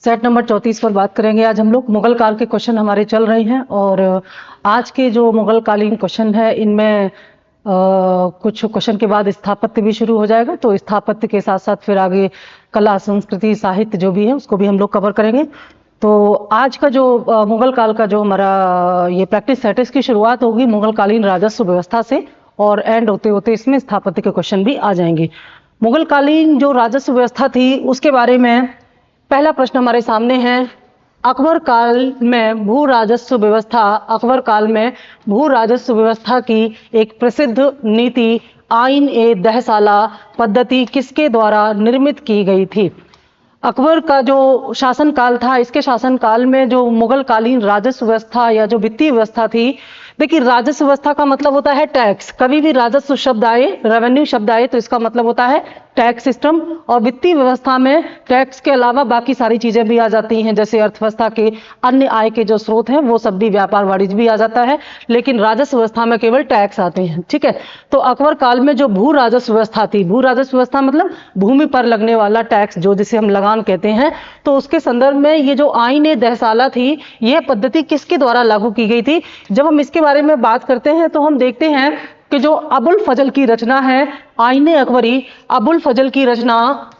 Set number 34 पर बात करेंगे। आज हम लोग मुगल काल के क्वेश्चन हमारे चल रहे हैं और आज के जो मुगल कालीन क्वेश्चन है इनमें कुछ क्वेश्चन के बाद स्थापत्य भी शुरू हो जाएगा, तो स्थापत्य के साथ साथ फिर आगे कला संस्कृति साहित्य जो भी है उसको भी हम लोग कवर करेंगे। तो आज का जो मुगल काल का जो हमारा ये प्रैक्टिस सेट है इसकी शुरुआत होगी मुगल कालीन राजस्व व्यवस्था से और एंड होते होते इसमें स्थापत्य के क्वेश्चन भी आ जाएंगे। मुगल कालीन जो राजस्व व्यवस्था थी उसके बारे में पहला प्रश्न हमारे सामने है। अकबर काल में भू राजस्व व्यवस्था, अकबर काल में भू राजस्व व्यवस्था की एक प्रसिद्ध नीति आइन ए दहसाला पद्धति किसके द्वारा निर्मित की गई थी? अकबर का जो शासनकाल था, इसके शासनकाल में जो मुगल कालीन राजस्व व्यवस्था या जो वित्तीय व्यवस्था थी, देखिए राजस्व व्यवस्था का मतलब होता है टैक्स। कभी भी राजस्व शब्द आए, रेवेन्यू शब्द आए तो इसका मतलब होता है टैक्स सिस्टम। और वित्तीय व्यवस्था में टैक्स के अलावा बाकी सारी चीजें भी आ जाती हैं, जैसे अर्थव्यवस्था के अन्य आय के जो स्रोत हैं वो सब भी, व्यापार वाणिज्य भी आ जाता है, लेकिन राजस्व व्यवस्था में केवल टैक्स आते हैं। ठीक है, तो अकबर काल में जो भू राजस्व व्यवस्था थी, भू राजस्व व्यवस्था मतलब भूमि पर लगने वाला टैक्स जो जिसे हम लगान कहते हैं, तो उसके संदर्भ में ये जो आइन ए दहसाला थी यह पद्धति किसके द्वारा लागू की गई थी? जब हम इसके बारे में बात करते हैं तो हम देखते हैं कि जो अबुल फजल की रचना है आइन ए अकबरी, अबुल फजल की रचना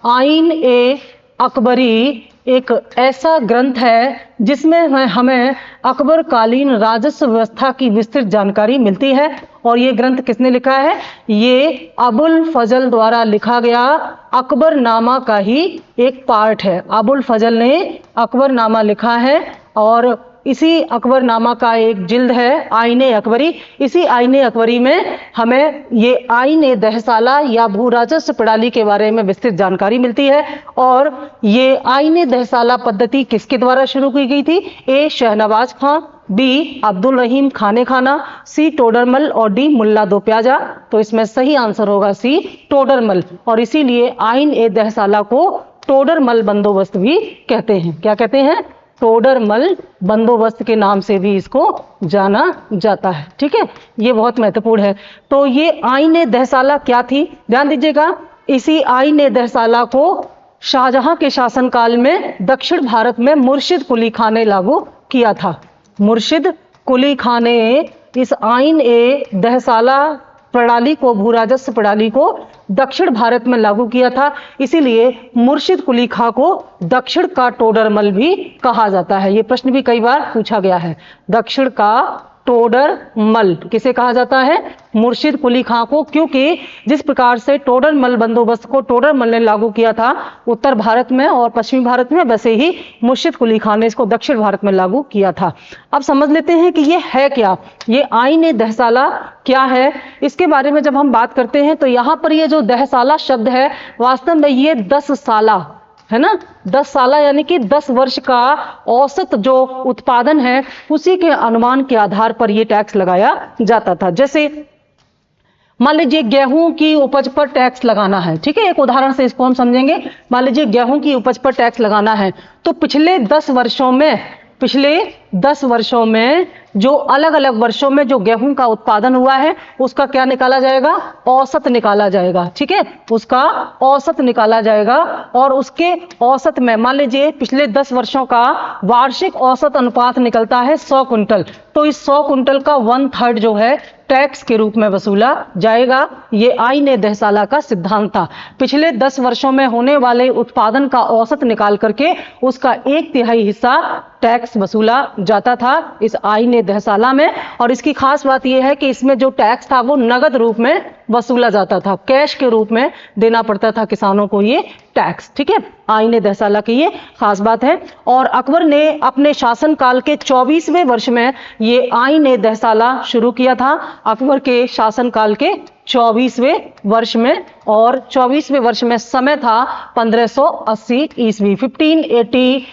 आइन ए अकबरी एक ऐसा ग्रंथ है जिसमें हमें अकबर कालीन राजस्व व्यवस्था की विस्तृत जानकारी मिलती है। और ये ग्रंथ किसने लिखा है? ये अबुल फजल द्वारा लिखा गया अकबरनामा का ही एक पार्ट है। अबुल फजल ने अकबरनामा लिखा है और इसी अकबरनामा का एक जिल्द है आइन-ए अकबरी। इसी आइन-ए अकबरी में हमें ये आइन ए दहसाला या भू राजस्व प्रणाली के बारे में विस्तृत जानकारी मिलती है। और ये आइन ए दहसाला पद्धति किसके द्वारा शुरू की गई थी? ए शहनवाज खां, बी अब्दुल रहीम खाने खाना, सी टोडरमल और डी मुल्ला दो प्याजा। तो इसमें सही आंसर होगा सी टोडरमल। और इसीलिए आइन ए दहसाला को टोडरमल बंदोबस्त भी कहते हैं। क्या कहते हैं? टोडरमल बंदोबस्त के नाम से भी इसको जाना जाता है। ठीक है, ये बहुत महत्वपूर्ण है। तो ये आइन ए दहसाला क्या थी? ध्यान दीजिएगा, इसी आइन ए दहसाला को शाहजहां के शासनकाल में दक्षिण भारत में मुर्शिद कुली खान ने लागू किया था। मुर्शिद कुली खान ने इस आइन ए दहसाला प्रणाली को, भू राजस्व प्रणाली को दक्षिण भारत में लागू किया था। इसीलिए मुर्शिद कुली खां को दक्षिण का टोडरमल भी कहा जाता है। ये प्रश्न भी कई बार पूछा गया है। दक्षिण का टोडरमल किसे कहा जाता है? मुर्शिद कुली खां को, क्योंकि जिस प्रकार से टोडरमल बंदोबस्त को टोडरमल ने लागू किया था उत्तर भारत में और पश्चिमी भारत में, वैसे ही मुर्शिद कुली खां ने इसको दक्षिण भारत में लागू किया था। अब समझ लेते हैं कि ये है क्या, ये आइन ए दहसाला क्या है। इसके बारे में जब हम बात करते हैं तो यहाँ पर ये जो दहसाला शब्द है वास्तव में ये 10 साला है ना, 10 साला यानी कि 10 वर्ष का औसत जो उत्पादन है उसी के अनुमान के आधार पर यह टैक्स लगाया जाता था। जैसे मान लीजिए गेहूं की उपज पर टैक्स लगाना है। ठीक है, एक उदाहरण से इसको हम समझेंगे। मान लीजिए गेहूं की उपज पर टैक्स लगाना है तो पिछले 10 वर्षों में जो अलग अलग वर्षों में जो गेहूं का उत्पादन हुआ है उसका क्या निकाला जाएगा? औसत निकाला जाएगा। ठीक है, उसका औसत निकाला जाएगा और उसके औसत में मान लीजिए पिछले 10 वर्षों का वार्षिक औसत अनुपात निकलता है 100 कुंटल। तो इस 100 कुंटल का 1/3 जो है टैक्स के रूप में वसूला जाएगा। ये आइन ए दहसाला का सिद्धांत था। पिछले 10 वर्षों में होने वाले उत्पादन का औसत निकाल करके उसका 1/3 हिस्सा टैक्स वसूला जाता था इस आइन ए दहसाला में। और इसकी खास बात यह है कि इसमें जो टैक्स था वो नगद रूप में वसूला जाता था, कैश के रूप में देना पड़ता था किसानों को ये टैक्स। ठीक है, आइन ए दहसाला की ये खास बात है। और अकबर ने अपने शासनकाल के 24वें वर्ष में ये आइन ए दहसाला शुरू किया था। अकबर के शासनकाल के 24वें वर्ष में, और 24वें वर्ष में समय था 1580 ईस्वी। 1580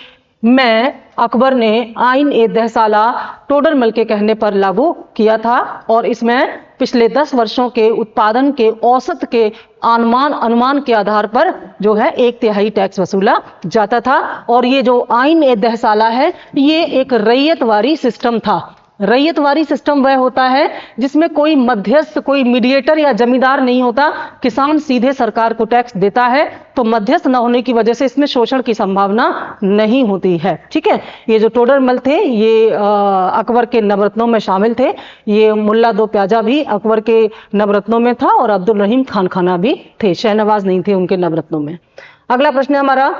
में अकबर ने आइन ए दहसाला टोडरमल के कहने पर लागू किया था और इसमें पिछले 10 वर्षों के उत्पादन के औसत के अनुमान के आधार पर जो है 1/3 टैक्स वसूला जाता था। और ये जो आइन ए दहसाला है ये एक रैयतवारी सिस्टम था। रैयतवारी सिस्टम वह होता है जिसमें कोई मध्यस्थ, कोई मीडिएटर या जमींदार नहीं होता। किसान सीधे सरकार को टैक्स देता है, तो मध्यस्थ न होने की वजह से इसमें शोषण की संभावना नहीं होती है। ठीक है, ये जो टोडरमल थे ये अकबर के नवरत्नों में शामिल थे। ये मुल्ला दो प्याजा भी अकबर के नवरत्नों में था और अब्दुल रहीम खान खाना भी थे, शहनवाज नहीं थे उनके नवरत्नों में। अगला प्रश्न है हमारा,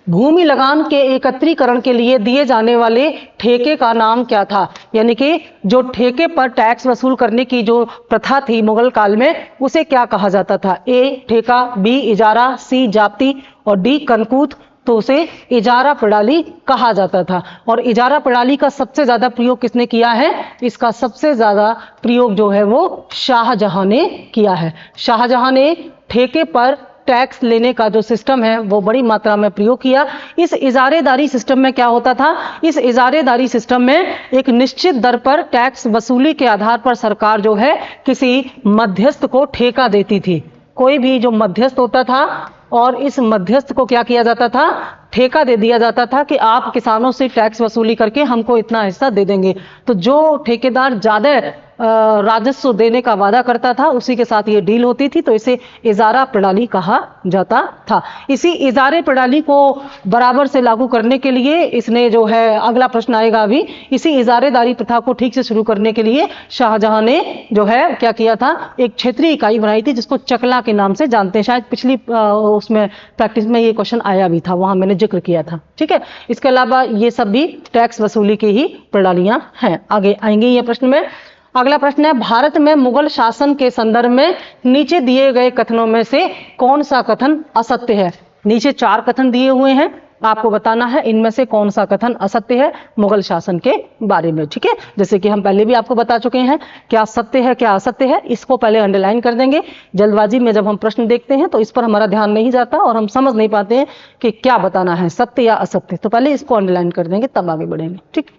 भूमि लगान के एकत्रीकरण के लिए दिए जाने वाले ठेके का नाम क्या था? यानी कि जो ठेके पर टैक्स वसूल करने की जो प्रथा थी मुगल काल में, उसे क्या कहा जाता था? ए ठेका, बी इजारा, सी जाप्ती और डी कनकूत। तो उसे इजारा प्रणाली कहा जाता था। और इजारा प्रणाली का सबसे ज्यादा प्रयोग किसने किया है? इसका सबसे ज्यादा प्रयोग जो है वो शाहजहां ने किया है। शाहजहां ने ठेके पर टैक्स लेने का जो सिस्टम है वो बड़ी मात्रा में प्रयोग किया। इस इजारेदारी सिस्टम में क्या होता था? इस इजारेदारी सिस्टम में एक निश्चित दर पर टैक्स वसूली के आधार पर सरकार जो है किसी मध्यस्थ को ठेका देती थी। कोई भी जो मध्यस्थ होता था और इस मध्यस्थ को क्या किया जाता था? ठेका दे दिया जाता था कि आप किसानों से टैक्स वसूली करके हमको इतना हिस्सा दे देंगे। तो जो ठेकेदार ज्यादा राजस्व देने का वादा करता था उसी के साथ ये डील होती थी। तो इसे इजारा प्रणाली कहा जाता था। इसी इजारे प्रणाली को बराबर से लागू करने के लिए इसने जो है, अगला प्रश्न आएगा अभी, इसी इजारेदारी प्रथा को ठीक से शुरू करने के लिए शाहजहां ने जो है क्या किया था? एक क्षेत्रीय इकाई बनाई थी जिसको चकला के नाम से जानते हैं। शायद पिछली उसमें प्रैक्टिस में ये क्वेश्चन आया भी था, वहां मैंने जिक्र किया था। ठीक है, इसके अलावा ये सब भी टैक्स वसूली की ही प्रणालियां हैं। आगे आएंगे ये प्रश्न में। अगला प्रश्न है, भारत में मुगल शासन के संदर्भ में नीचे दिए गए कथनों में से कौन सा कथन असत्य है? नीचे 4 कथन दिए हुए हैं, आपको बताना है इनमें से कौन सा कथन असत्य है मुगल शासन के बारे में। ठीक है, जैसे कि हम पहले भी आपको बता चुके हैं, क्या सत्य है क्या असत्य है, इसको पहले अंडरलाइन कर देंगे। जल्दबाजी में जब हम प्रश्न देखते हैं तो इस पर हमारा ध्यान नहीं जाता और हम समझ नहीं पाते हैं कि क्या बताना है, सत्य या असत्य। तो पहले इसको अंडरलाइन कर देंगे, तब आगे बढ़ेंगे। ठीक,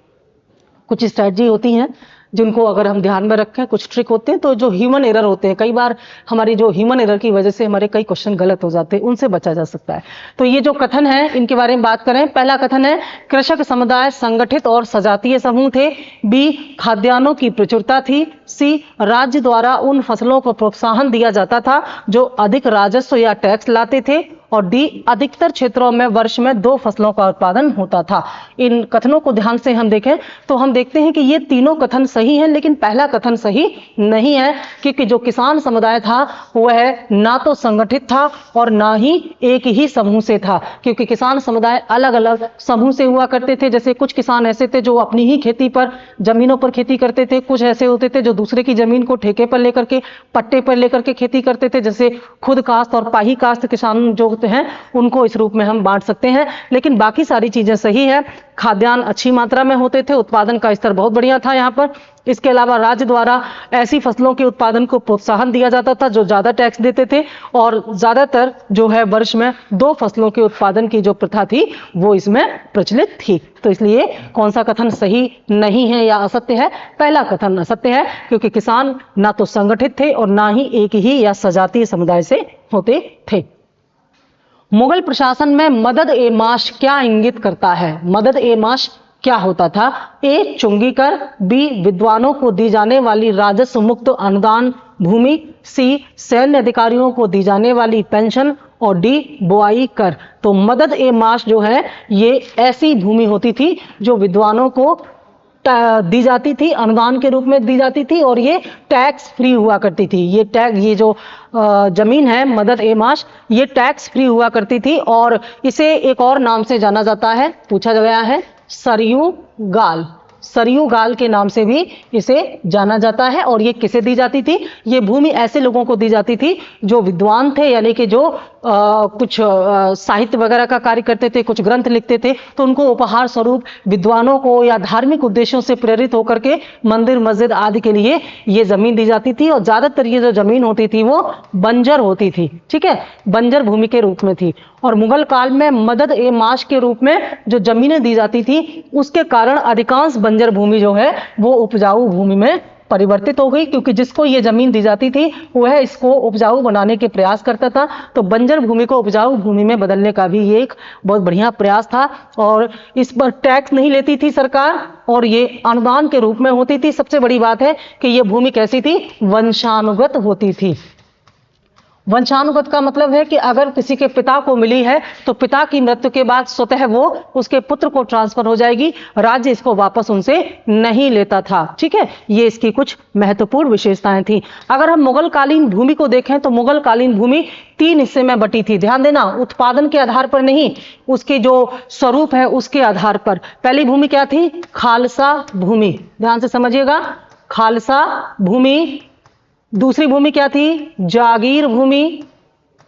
कुछ स्ट्रैटेजी होती हैं जिनको अगर हम ध्यान में रखें, कुछ ट्रिक होते हैं। तो जो ह्यूमन एरर होते हैं, कई बार हमारी जो ह्यूमन एरर की वजह से हमारे कई क्वेश्चन गलत हो जाते हैं, उनसे बचा जा सकता है। तो ये जो कथन है इनके बारे में बात करें। पहला कथन है, कृषक समुदाय संगठित और सजातीय समूह थे। बी, खाद्यान्नों की प्रचुरता थी। सी, राज्य द्वारा उन फसलों को प्रोत्साहन दिया जाता था जो अधिक राजस्व या टैक्स लाते थे। और डी, अधिकतर क्षेत्रों में वर्ष में 2 फसलों का उत्पादन होता था। इन कथनों को ध्यान से हम देखें तो हम देखते हैं कि ये तीनों कथन सही हैं, लेकिन पहला कथन सही नहीं है, क्योंकि जो किसान समुदाय था वह ना तो संगठित था और ना ही एक ही समूह से था। क्योंकि किसान समुदाय अलग अलग समूह से हुआ करते थे। जैसे कुछ किसान ऐसे थे जो अपनी ही खेती पर, जमीनों पर खेती करते थे। कुछ ऐसे होते थे जो दूसरे की जमीन को ठेके पर लेकर के, पट्टे पर लेकर के खेती करते थे। जैसे खुद काश्त और पाही काश्त किसान जो हैं उनको इस रूप में हम बांट सकते हैं। लेकिन बाकी सारी चीजें सही है। खाद्यान्न अच्छी मात्रा में होते थे, उत्पादन का स्तर बहुत बढ़िया था यहाँ पर। इसके अलावा राज्य द्वारा ऐसी फसलों के उत्पादन को प्रोत्साहन दिया जाता था जो ज्यादा टैक्स देते थे, और ज्यादातर जो है वर्ष में 2 फसलों के उत्पादन की जो प्रथा थी वो इसमें प्रचलित थी। तो इसलिए कौन सा कथन सही नहीं है या असत्य है? पहला कथन असत्य है, क्योंकि किसान ना तो संगठित थे और ना ही एक ही या सजातीय समुदाय से होते थे। मुगल प्रशासन में मदद ए माश क्या इंगित करता है? मदद ए माश क्या होता था? ए, चुंगी कर। बी, विद्वानों को दी जाने वाली राजस्व मुक्त अनुदान भूमि। सी, सैन्य अधिकारियों को दी जाने वाली पेंशन। और डी, बुआई कर। तो मदद ए माश जो है ये ऐसी भूमि होती थी जो विद्वानों को दी जाती थी, अनुदान के रूप में दी जाती थी, और ये टैक्स फ्री हुआ करती थी। ये जो जमीन है मदद ए माश, ये टैक्स फ्री हुआ करती थी। और इसे एक और नाम से जाना जाता है, पूछा गया है, सरयू गाल। सरयू गाल के नाम से भी इसे जाना जाता है। और ये किसे दी जाती थी? ये भूमि ऐसे लोगों को दी जाती थी जो विद्वान थे, यानी कि जो कुछ साहित्य वगैरह का कार्य करते थे, कुछ ग्रंथ लिखते थे, तो उनको उपहार स्वरूप विद्वानों को या धार्मिक उद्देश्यों से प्रेरित होकर के मंदिर मस्जिद आदि के लिए ये जमीन दी जाती थी। और ज्यादातर ये जो जमीन होती थी वो बंजर होती थी। ठीक है, बंजर भूमि के रूप में थी। और मुगल काल में मदद ए माश के रूप में जो जमीनें दी जाती थी उसके कारण अधिकांश बंजर भूमि जो है वो उपजाऊ भूमि में परिवर्तित हो गई, क्योंकि जिसको ये जमीन दी जाती थी वह इसको उपजाऊ बनाने के प्रयास करता था। तो बंजर भूमि को उपजाऊ भूमि में बदलने का भी ये एक बहुत बढ़िया प्रयास था। और इस पर टैक्स नहीं लेती थी सरकार, और ये अनुदान के रूप में होती थी। सबसे बड़ी बात है कि ये भूमि कैसी थी? वंशानुगत होती थी। वंशानुगत का मतलब है कि अगर किसी के पिता को मिली है तो पिता की मृत्यु के बाद स्वतः वो उसके पुत्र को ट्रांसफर हो जाएगी, राज्य इसको वापस उनसे नहीं लेता था। ठीक है, ये इसकी कुछ महत्वपूर्ण विशेषताएं थी। अगर हम मुगल कालीन भूमि को देखें तो मुगल कालीन भूमि 3 हिस्से में बटी थी। ध्यान देना, उत्पादन के आधार पर नहीं, उसके जो स्वरूप है उसके आधार पर। पहली भूमि क्या थी? खालसा भूमि। ध्यान से समझिएगा, खालसा भूमि। दूसरी भूमि क्या थी? जागीर भूमि।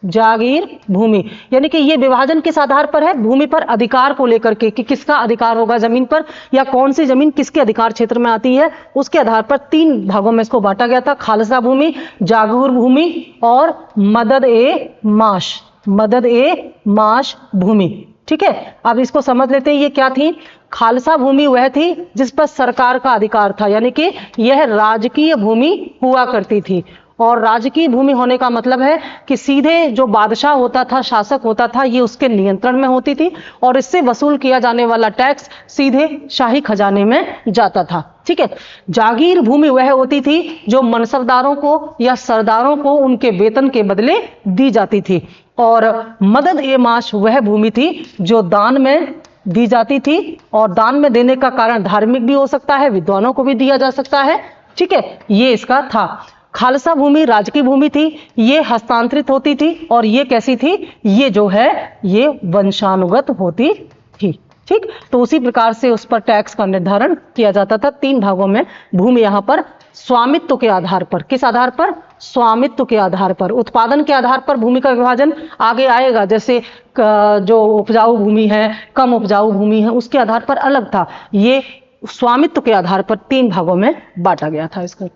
जागीर भूमि, यानी कि ये विभाजन किस आधार पर है? भूमि पर अधिकार को लेकर के, कि किसका अधिकार होगा जमीन पर, या कौन सी जमीन किसके अधिकार क्षेत्र में आती है, उसके आधार पर 3 भागों में इसको बांटा गया था। खालसा भूमि, जागीर भूमि और मदद ए माश। मदद ए माश भूमि। ठीक है, अब इसको समझ लेते हैं ये क्या थी। खालसा भूमि वह थी जिस पर सरकार का अधिकार था, यानी कि यह राजकीय भूमि हुआ करती थी। और राजकीय भूमि होने का मतलब है कि सीधे जो बादशाह होता था, शासक होता था, ये उसके नियंत्रण में होती थी, और इससे वसूल किया जाने वाला टैक्स सीधे शाही खजाने में जाता था। ठीक है, जागीर भूमि वह होती थी जो मनसबदारों को या सरदारों को उनके वेतन के बदले दी जाती थी। और मदद ए माश वह भूमि थी जो दान में दी जाती थी, और दान में देने का कारण धार्मिक भी हो सकता है, विद्वानों को भी दिया जा सकता है। ठीक है, ये इसका था। खालसा भूमि राजकीय भूमि थी, ये हस्तांतरित होती थी, और ये कैसी थी? ये जो है ये वंशानुगत होती थी। ठीक, तो उसी प्रकार से उस पर टैक्स का निर्धारण किया जाता था। 3 भागों में भूमि यहाँ पर स्वामित्व के आधार पर। किस आधार पर? स्वामित्व के आधार पर। उत्पादन के आधार पर भूमि का विभाजन आगे आएगा, जैसे जो उपजाऊ भूमि है, कम उपजाऊ भूमि है, उसके आधार पर अलग था। ये स्वामित्व के आधार पर 3 भागों में बांटा गया था इसको।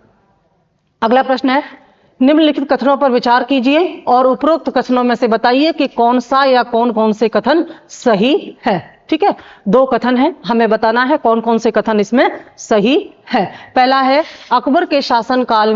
अगला प्रश्न है, निम्नलिखित कथनों पर विचार कीजिए और उपरोक्त कथनों में से बताइए कि कौन सा या कौन कौन से कथन सही है। ठीक है, 2 कथन है, हमें बताना है कौन कौन से कथन इसमें सही है। पहला है, अकबर के शासनकाल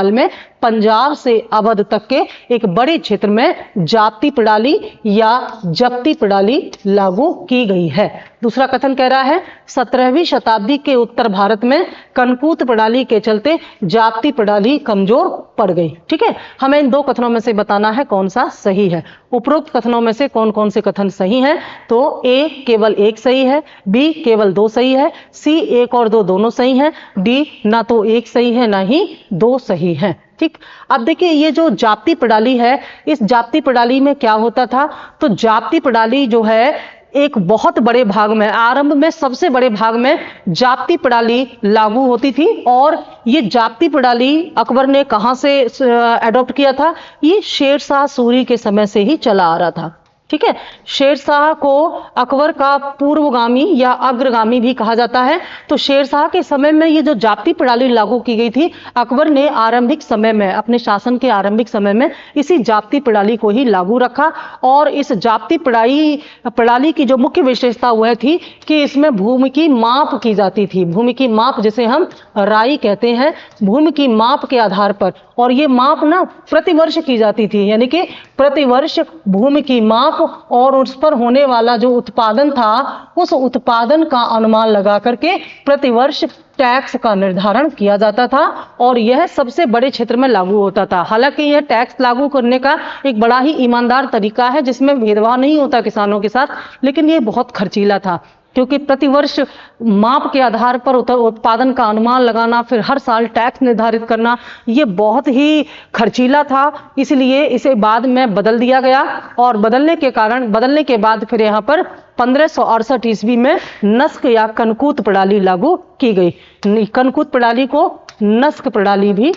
में पंजाब से अवध तक के एक बड़े क्षेत्र में जाति प्रणाली या जब्ती प्रणाली लागू की गई है। दूसरा कथन कह रहा है, 17वीं शताब्दी के उत्तर भारत में कनकूत प्रणाली के चलते जाति प्रणाली कमजोर पड़ गई। ठीक है, हमें इन 2 कथनों में से बताना है कौन सा सही है। उपरोक्त कथनों में से कौन कौन से कथन सही हैं? तो ए केवल 1 सही है, बी केवल 2 सही है, सी 1 और 2 दोनों सही हैं, डी ना तो 1 सही है ना ही 2 सही है। ठीक, अब देखिए ये जो जाति प्रणाली है, इस जाति प्रणाली में क्या होता था? तो जाति प्रणाली जो है एक बहुत बड़े भाग में, आरंभ में सबसे बड़े भाग में जाति प्रणाली लागू होती थी। और ये जाति प्रणाली अकबर ने कहां से एडॉप्ट किया था? ये शेरशाह सूरी के समय से ही चला आ रहा था। ठीक है, शेरशाह को अकबर का पूर्वगामी या अग्रगामी भी कहा जाता है। तो शेरशाह के समय में ये जो जाति प्रणाली लागू की गई थी, अकबर ने आरंभिक समय में, अपने शासन के आरंभिक समय में इसी जाति प्रणाली को ही लागू रखा। और इस जाति प्रणाली की जो मुख्य विशेषता वह थी कि इसमें भूमि की माप की जाती थी। भूमि की माप जिसे हम राई कहते हैं, भूमि की माप के आधार पर। और ये माप ना प्रतिवर्ष की जाती थी, यानी कि प्रतिवर्ष भूमि की माप और उस पर होने वाला जो उत्पादन था, उस उत्पादन का अनुमान लगा करके प्रतिवर्ष टैक्स का निर्धारण किया जाता था। और यह सबसे बड़े क्षेत्र में लागू होता था। हालांकि यह टैक्स लागू करने का एक बड़ा ही ईमानदार तरीका है जिसमें भेदभाव नहीं होता किसानों के साथ, लेकिन यह बहुत खर्चीला था, क्योंकि प्रतिवर्ष माप के आधार पर उत्पादन का अनुमान लगाना, फिर हर साल टैक्स निर्धारित करना, ये बहुत ही खर्चीला था। इसलिए इसे बाद में बदल दिया गया, और बदलने के बाद फिर यहाँ पर 1568 ईस्वी में नस्क या कनकूत प्रणाली लागू की गई। कनकूत प्रणाली को नस्क प्रणाली भी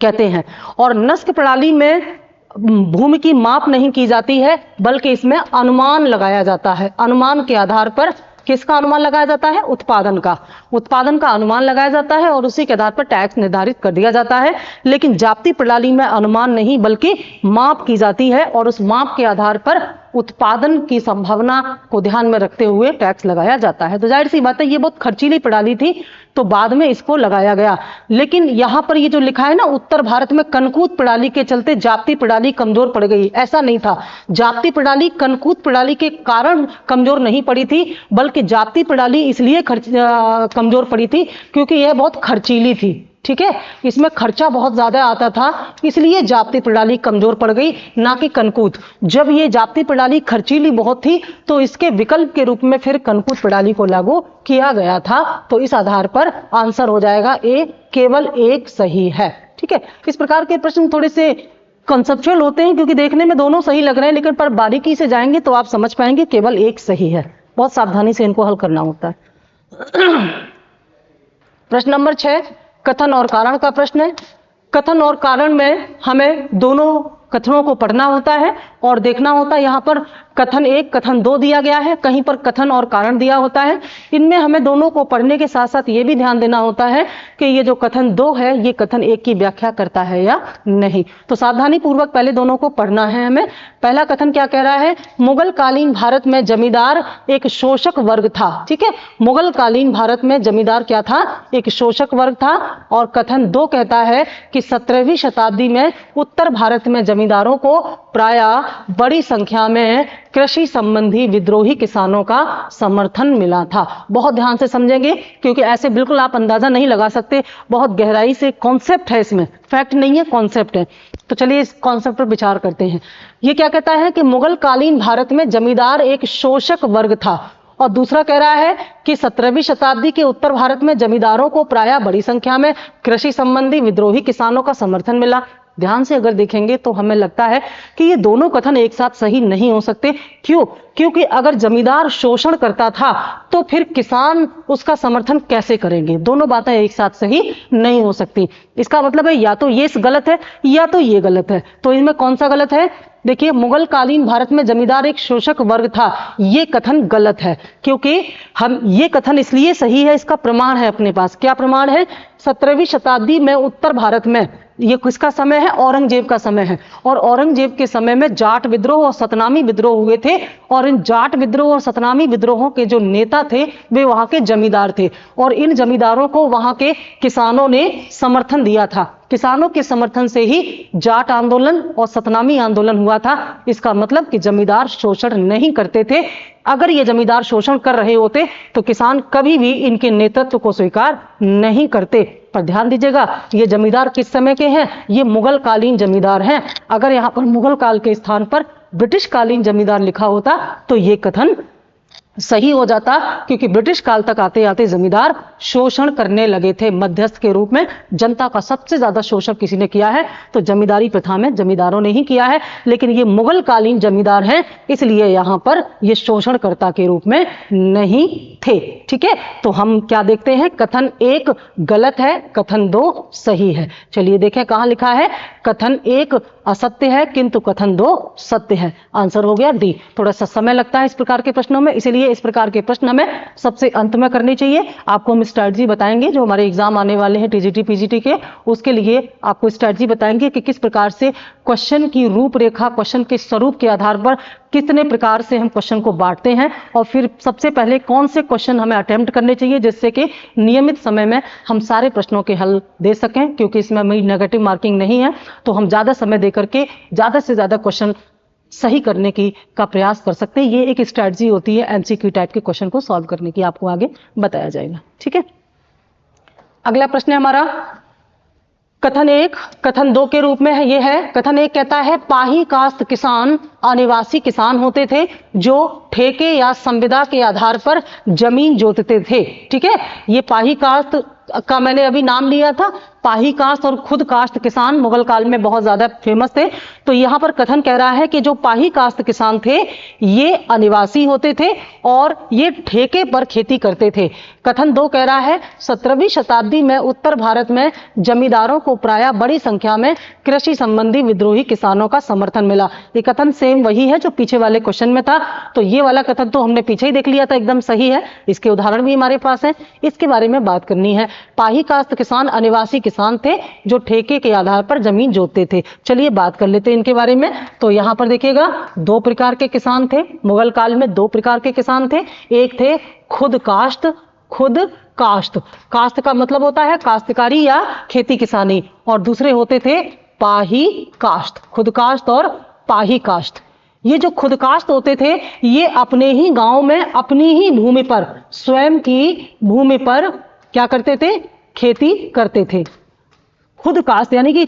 कहते हैं। और नस्क प्रणाली में भूमि की माप नहीं की जाती है, बल्कि इसमें अनुमान लगाया जाता है। अनुमान के आधार पर किसका अनुमान लगाया जाता है? उत्पादन का अनुमान लगाया जाता है, और उसी के आधार पर टैक्स निर्धारित कर दिया जाता है। लेकिन जाति प्रणाली में अनुमान नहीं बल्कि माप की जाती है, और उस माप के आधार पर उत्पादन की संभावना को ध्यान में रखते हुए टैक्स लगाया जाता है। तो जाहिर सी बात है ये बहुत खर्चीली प्रणाली थी, तो बाद में इसको लगाया गया। लेकिन यहां पर ये जो लिखा है ना, उत्तर भारत में कनकूत प्रणाली के चलते जाप्ती प्रणाली कमजोर पड़ गई, ऐसा नहीं था। जाप्ती प्रणाली कनकूत प्रणाली के कारण कमजोर नहीं पड़ी थी, बल्कि जाप्ती प्रणाली इसलिए कमजोर पड़ी थी क्योंकि यह बहुत खर्चीली थी। ठीक है, इसमें खर्चा बहुत ज्यादा आता था, इसलिए जाप्ती प्रणाली कमजोर पड़ गई, ना कि कनकूत। जब ये जाप्ती प्रणाली खर्चीली बहुत थी तो इसके विकल्प के रूप में फिर कनकूत प्रणाली को लागू किया गया था। तो इस आधार पर आंसर हो जाएगा ए, केवल एक सही है। ठीक है, इस प्रकार के प्रश्न थोड़े से कॉन्सेप्चुअल होते हैं क्योंकि देखने में दोनों सही लग रहे हैं, लेकिन पर बारीकी से जाएंगे तो आप समझ पाएंगे केवल एक सही है। बहुत सावधानी से इनको हल करना होता है। प्रश्न नंबर 6 कथन और कारण का प्रश्न है। कथन और कारण में हमें दोनों कथनों को पढ़ना होता है और देखना होता है। यहाँ पर कथन 1 कथन 2 दिया गया है, कहीं पर कथन और कारण दिया होता है। इनमें हमें दोनों को पढ़ने के साथ साथ ये भी ध्यान देना होता है कि ये जो कथन 2 है ये कथन 1 की व्याख्या करता है या नहीं। तो सावधानी पूर्वक पहले दोनों को पढ़ना है हमें। पहला कथन क्या कह रहा है, मुगल कालीन भारत में जमींदार एक शोषक वर्ग था। ठीक है, मुगल कालीन भारत में जमींदार क्या था, एक शोषक वर्ग था। और कथन 2 कहता है कि 17वीं शताब्दी में उत्तर भारत में जमींदारों को प्रायः बड़ी संख्या में कृषि संबंधी विद्रोही किसानों का समर्थन मिला था। बहुत ध्यान से समझेंगे क्योंकि ऐसे बिल्कुल आप अंदाजा नहीं लगा सकते, बहुत गहराई से कॉन्सेप्ट है, इसमें फैक्ट नहीं है, कॉन्सेप्ट है। तो चलिए इस कॉन्सेप्ट पर विचार करते हैं। ये क्या कहता है कि मुगल कालीन भारत में जमींदार एक शोषक वर्ग था, और दूसरा कह रहा है कि 17वीं शताब्दी के उत्तर भारत में जमींदारों को प्रायः बड़ी संख्या में कृषि संबंधी विद्रोही किसानों का समर्थन मिला। ध्यान से अगर देखेंगे तो हमें लगता है कि ये दोनों कथन एक साथ सही नहीं हो सकते। क्यों? क्योंकि अगर जमींदार शोषण करता था तो फिर किसान उसका समर्थन कैसे करेंगे? दोनों बातें एक साथ सही नहीं हो सकती। इसका मतलब है या तो ये गलत है या तो ये गलत है। तो इनमें कौन सा गलत है? देखिए, मुगल कालीन भारत में जमींदार एक शोषक वर्ग था, ये कथन गलत है। क्योंकि हम ये कथन इसलिए सही है, इसका प्रमाण है अपने पास। क्या प्रमाण है? 17वीं शताब्दी में उत्तर भारत में, ये किसका समय है? औरंगजेब का समय है। और औरंगजेब के समय में जाट विद्रोह और सतनामी विद्रोह हुए थे, और इन जाट विद्रोह और सतनामी विद्रोहों के जो नेता थे वे वहां के जमींदार थे, और इन जमींदारों को वहां के किसानों ने समर्थन दिया था। किसानों के समर्थन से ही जाट आंदोलन और सतनामी आंदोलन हुआ था। इसका मतलब कि जमींदार शोषण नहीं करते थे। अगर ये जमींदार शोषण कर रहे होते तो किसान कभी भी इनके नेतृत्व को स्वीकार नहीं करते। पर ध्यान दीजिएगा, ये जमींदार किस समय के हैं? ये मुगल कालीन जमींदार हैं। अगर यहाँ पर मुगल काल के स्थान पर ब्रिटिश कालीन जमींदार लिखा होता तो ये कथन सही हो जाता, क्योंकि ब्रिटिश काल तक आते आते जमींदार शोषण करने लगे थे। मध्यस्थ के रूप में जनता का सबसे ज्यादा शोषण किसी ने किया है तो जमींदारी प्रथा में जमींदारों ने ही किया है। लेकिन ये मुगल कालीन जमींदार हैं, इसलिए यहां पर ये शोषणकर्ता के रूप में नहीं थे। ठीक है, तो हम क्या देखते हैं? कथन 1 गलत है, कथन 2 सही है। चलिए देखें कहां लिखा है। कथन 1 असत्य है किंतु कथन 2 सत्य है। आंसर हो गया डी। थोड़ा सा समय लगता है इस प्रकार के प्रश्नों में, इसीलिए इस प्रकार के प्रश्न हमें सबसे अंत में करने चाहिए। आपको हम स्ट्रैटेजी बताएंगे, जो हमारे एग्जाम आने वाले हैं टीजीटी पीजीटी के, उसके लिए आपको स्ट्रैटेजी बताएंगे कि किस प्रकार से क्वेश्चन की रूपरेखा, क्वेश्चन के स्वरूप के आधार पर कितने प्रकार से हम क्वेश्चन को बांटते हैं, और फिर सबसे पहले कौन से क्वेश्चन हमें अटेम्प्ट करने चाहिए जिससे कि नियमित समय में हम सारे प्रश्नों के हल दे सकें। क्योंकि इसमें मेरी नेगेटिव मार्किंग नहीं है, तो हम ज्यादा समय देकर के ज्यादा से ज्यादा क्वेश्चन सही करने की का प्रयास कर सकते हैं। ये एक स्ट्रैटेजी होती है एमसीक्यू टाइप के क्वेश्चन को सॉल्व करने की, आपको आगे बताया जाएगा। ठीक है, अगला प्रश्न है हमारा कथन 1 कथन 2 के रूप में है। ये है कथन 1 कहता है पाही कास्त किसान आदिवासी किसान होते थे जो ठेके या संविदा के आधार पर जमीन जोतते थे। ठीक है, ये पाही कास्त का मैंने अभी नाम लिया था। पाही कास्त और खुद कास्त किसान मुगल काल में बहुत ज्यादा फेमस थे। तो यहां पर कथन कह रहा है कि जो पाही कास्त किसान थे ये आदिवासी होते थे और ये ठेके पर खेती करते थे। कथन 2 कह रहा है 17वीं शताब्दी में उत्तर भारत में जमींदारों को प्रायः बड़ी संख्या में कृषि संबंधी विद्रोही किसानों का समर्थन मिला। ये कथन सेम वही है जो पीछे वाले क्वेश्चन में था। तो ये वाला कथन तो हमने पीछे ही देख लिया था, एकदम सही है। इसके उदाहरण भी हमारे पास है, इसके बारे में बात करनी है। पाही कास्त किसान आदिवासी किसान थे जो ठेके के आधार पर जमीन जोतते थे। चलिए बात कर लेते हैं इनके बारे में। तो यहाँ पर देखिएगा 2 प्रकार के किसान थे मुगल काल में, 2 प्रकार के किसान थे। एक थे खुद काश्त, खुद काश्त, काश्त का मतलब होता है काश्तकारी या खेती किसानी, और दूसरे होते थे पाही काश्त, खुद काश्त और पाही काश्त। ये जो खुद काश्त होते थे ये अपने ही गांव में अपनी ही भूमि पर, स्वयं की भूमि पर क्या करते थे, खेती करते थे। खुद काश्त यानी कि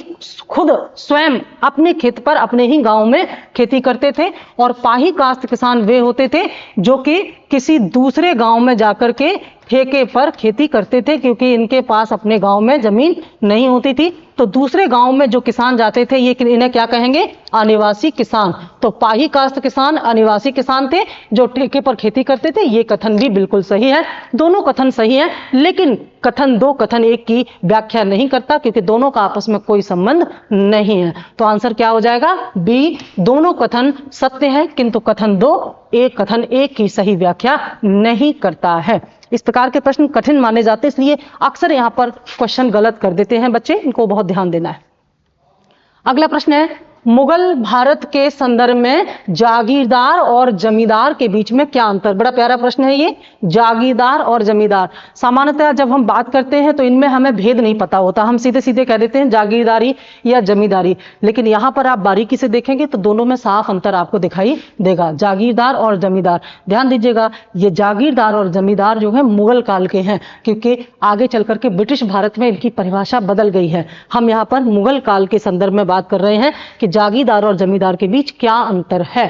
खुद स्वयं अपने खेत पर अपने ही गांव में खेती करते थे। और पाही काश्त किसान वे होते थे जो कि किसी दूसरे गांव में जाकर के ठेके पर खेती करते थे, क्योंकि इनके पास अपने गांव में जमीन नहीं होती थी। तो दूसरे गांव में जो किसान जाते थे ये इन्हें क्या कहेंगे, अनिवासी किसान। तो पाही काश्त किसान अनिवासी किसान थे जो ठेके पर खेती करते थे। ये कथन भी बिल्कुल सही है, दोनों कथन सही है, लेकिन कथन 2 कथन 1 की व्याख्या नहीं करता, क्योंकि दोनों का आपस में कोई संबंध नहीं है। तो आंसर क्या हो जाएगा, बी। दोनों कथन सत्य है किंतु कथन 2 कथन 1 की सही व्याख्या नहीं करता है। इस प्रकार के प्रश्न कठिन माने जाते हैं, इसलिए अक्सर यहां पर क्वेश्चन गलत कर देते हैं बच्चे, इनको बहुत ध्यान देना है। अगला प्रश्न है, मुगल भारत के संदर्भ में जागीरदार और जमींदार के बीच में क्या अंतर। बड़ा प्यारा प्रश्न है ये, जागीरदार और जमींदार। सामान्यतः जब हम बात करते हैं तो इनमें हमें भेद नहीं पता होता, हम सीधे सीधे कह देते हैं जागीरदारी या जमींदारी, लेकिन यहां पर आप बारीकी से देखेंगे तो दोनों में साफ अंतर आपको दिखाई देगा, जागीरदार और जमींदार। ध्यान दीजिएगा, ये जागीरदार और जमींदार जो है मुगल काल के हैं, क्योंकि आगे चल करके ब्रिटिश भारत में इनकी परिभाषा बदल गई है। हम यहाँ पर मुगल काल के संदर्भ में बात कर रहे हैं कि जागीरदार और जमींदार के बीच क्या अंतर है।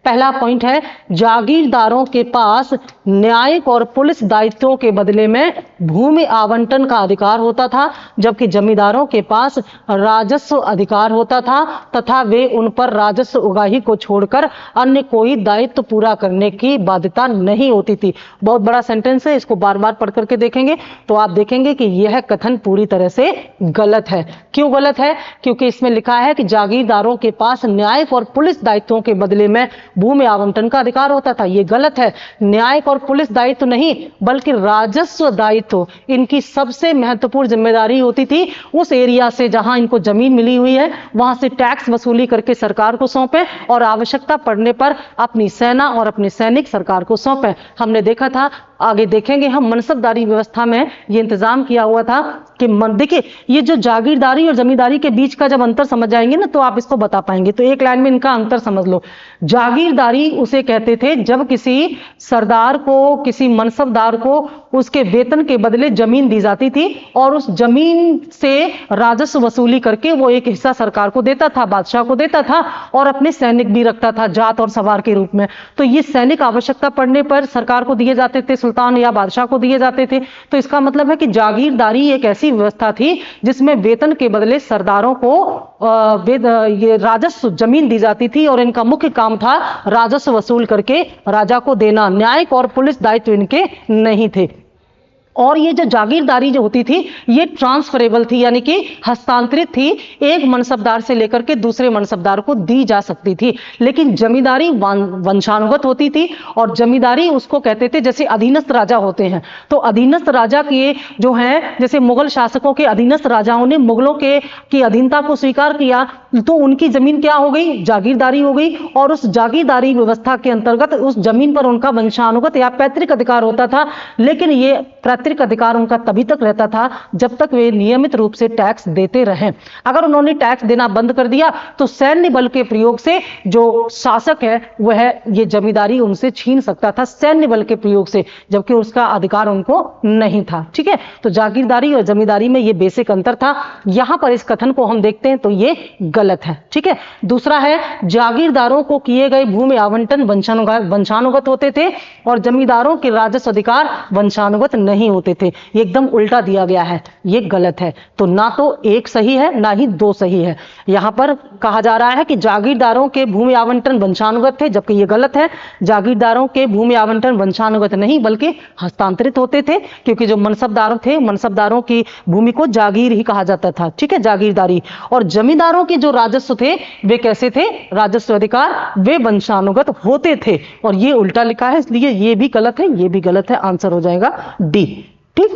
पहला पॉइंट है, जागीरदारों के पास न्यायिक और पुलिस दायित्वों के बदले में भूमि आवंटन का अधिकार होता था, जबकि जमींदारों के पास राजस्व अधिकार होता था तथा वे उन पर राजस्व उगाही को छोड़कर अन्य कोई दायित्व पूरा करने की बाध्यता नहीं होती थी। बहुत बड़ा सेंटेंस है, इसको बार बार पढ़ करके देखेंगे तो आप देखेंगे कि यह कथन पूरी तरह से गलत है। क्यों गलत है, क्योंकि इसमें लिखा है कि जागीरदारों के पास न्यायिक और पुलिस दायित्वों के बदले में भूमि आवंटन का अधिकार होता था। यह गलत है, न्यायिक और पुलिस दायित्व नहीं बल्कि राजस्व दायित्व इनकी सबसे महत्वपूर्ण जिम्मेदारी होती थी। उस एरिया से जहां इनको जमीन मिली हुई है वहां से टैक्स वसूली करके सरकार को सौंपे और आवश्यकता पड़ने पर अपनी सेना और अपने सैनिक सरकार को सौंपे। हमने देखा था, आगे देखेंगे हम, मनसबदारी व्यवस्था में यह इंतजाम किया हुआ था कि देखिए ये जो जागीरदारी और जमींदारी के बीच का जब अंतर समझ जाएंगे ना तो आप इसको बता पाएंगे। तो एक लाइन में इनका अंतर समझ लो। जागीरदारी उसे कहते थे जब किसी सरदार को, किसी मनसबदार को उसके वेतन के बदले जमीन दी जाती थी और उस जमीन से राजस्व वसूली करके वो एक हिस्सा सरकार को देता था, बादशाह को देता था, और अपने सैनिक भी रखता था जात और सवार के रूप में। तो ये सैनिक आवश्यकता पड़ने पर सरकार को दिए जाते थे, सुल्तान या बादशाह को दिए जाते थे। तो इसका मतलब है कि जागीरदारी एक ऐसी व्यवस्था थी जिसमें वेतन के बदले सरदारों को ये राजस्व जमीन दी जाती थी और इनका मुख्य काम था राजस्व वसूल करके राजा को देना। न्यायिक और पुलिस दायित्व इनके नहीं थे। और ये जो जागीरदारी जो होती थी ये ट्रांसफरेबल थी, यानी कि हस्तांतरित थी, एक मनसबदार से लेकर के दूसरे मनसबदार को दी जा सकती थी। लेकिन जमींदारी वंशानुगत होती थी और जमींदारी उसको कहते थे, जैसे अधीनस्थ राजा होते हैं तो अधीनस्थ राजा के जो हैं, जैसे मुगल शासकों के अधीनस्थ राजाओं ने मुगलों के की अधीनता को स्वीकार किया तो उनकी जमीन क्या हो गई, जागीरदारी हो गई। और उस जागीरदारी व्यवस्था के अंतर्गत उस जमीन पर उनका वंशानुगत या पैतृक अधिकार होता था। लेकिन ये पैतृक अधिकार उनका तभी तक रहता था जब तक वे नियमित रूप से टैक्स देते रहें। अगर उन्होंने टैक्स देना बंद कर दिया तो सैन्य बल के प्रयोग से जो शासक है वह ये जमींदारी उनसे छीन सकता था, सैन्य बल के प्रयोग से, जबकि उसका अधिकार उनको नहीं था। ठीक है, तो जागीरदारी और जमींदारी में ये बेसिक अंतर था। यहां पर इस कथन को हम देखते हैं तो ये गलत है। ठीक है, दूसरा है, जागीरदारों को किए गए भूमि आवंटन वंशानुगत होते थे और जमींदारों के राजस्व अधिकार वंशानुगत नहीं होते थे। ये एकदम उल्टा दिया गया है, ये गलत है। तो ना तो एक सही है ना ही दो सही है। यहां पर कहा जा रहा है कि जागीरदारों के भूमि आवंटन वंशानुगत थे, जबकि ये गलत है। जागीरदारों के भूमि आवंटन वंशानुगत नहीं बल्कि हस्तांतरित होते थे, क्योंकि जो मनसबदार थे, मनसबदारों की भूमि को जागीर ही कहा जाता था। ठीक है, जागीरदारी। और जमींदारों के जो राजस्व थे वे कैसे थे, राजस्व अधिकार वे वंशानुगत होते थे। और ये उल्टा लिखा है, इसलिए ये भी गलत है, ये भी गलत है। आंसर हो जाएगा डी। ठीक,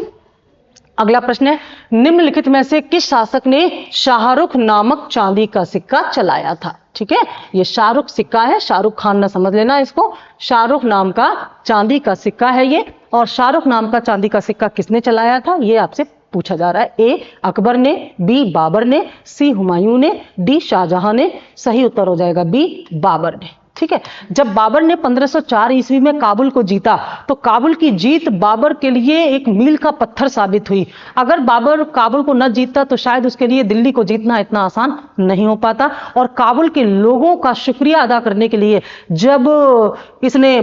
अगला प्रश्न है, निम्नलिखित में से किस शासक ने शाहरुख नामक चांदी का सिक्का चलाया था। ठीक है, ये शाहरुख सिक्का है, शाहरुख खान ना समझ लेना इसको। शाहरुख नाम का चांदी का सिक्का है ये। और शाहरुख नाम का चांदी का सिक्का किसने चलाया था, ये आपसे पूछा जा रहा है। ए अकबर ने, बी बाबर ने, सी हुमायूं ने, डी शाहजहां ने। सही उत्तर हो जाएगा बी बाबर ने। ठीक है, जब बाबर ने 1504 ईस्वी में काबुल को जीता तो काबुल की जीत बाबर के लिए एक मील का पत्थर साबित हुई। अगर बाबर काबुल को न जीतता तो शायद उसके लिए दिल्ली को जीतना इतना आसान नहीं हो पाता। और काबुल के लोगों का शुक्रिया अदा करने के लिए जब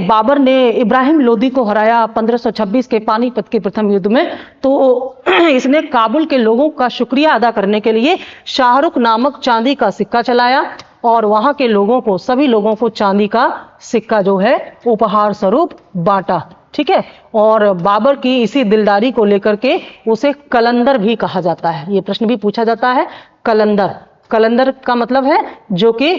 बाबर ने इब्राहिम लोदी को हराया 1526 के पानीपत के प्रथम युद्ध में, तो इसने काबुल के लोगों का शुक्रिया अदा करने के लिए शाहरुख नामक चांदी का सिक्का चलाया और वहां के लोगों को, सभी लोगों को चांदी का सिक्का जो है उपहार स्वरूप बांटा। ठीक है, और बाबर की इसी दिलदारी को लेकर के उसे कलंदर भी कहा जाता है। ये प्रश्न भी पूछा जाता है, कलंदर। कलंदर का मतलब है जो कि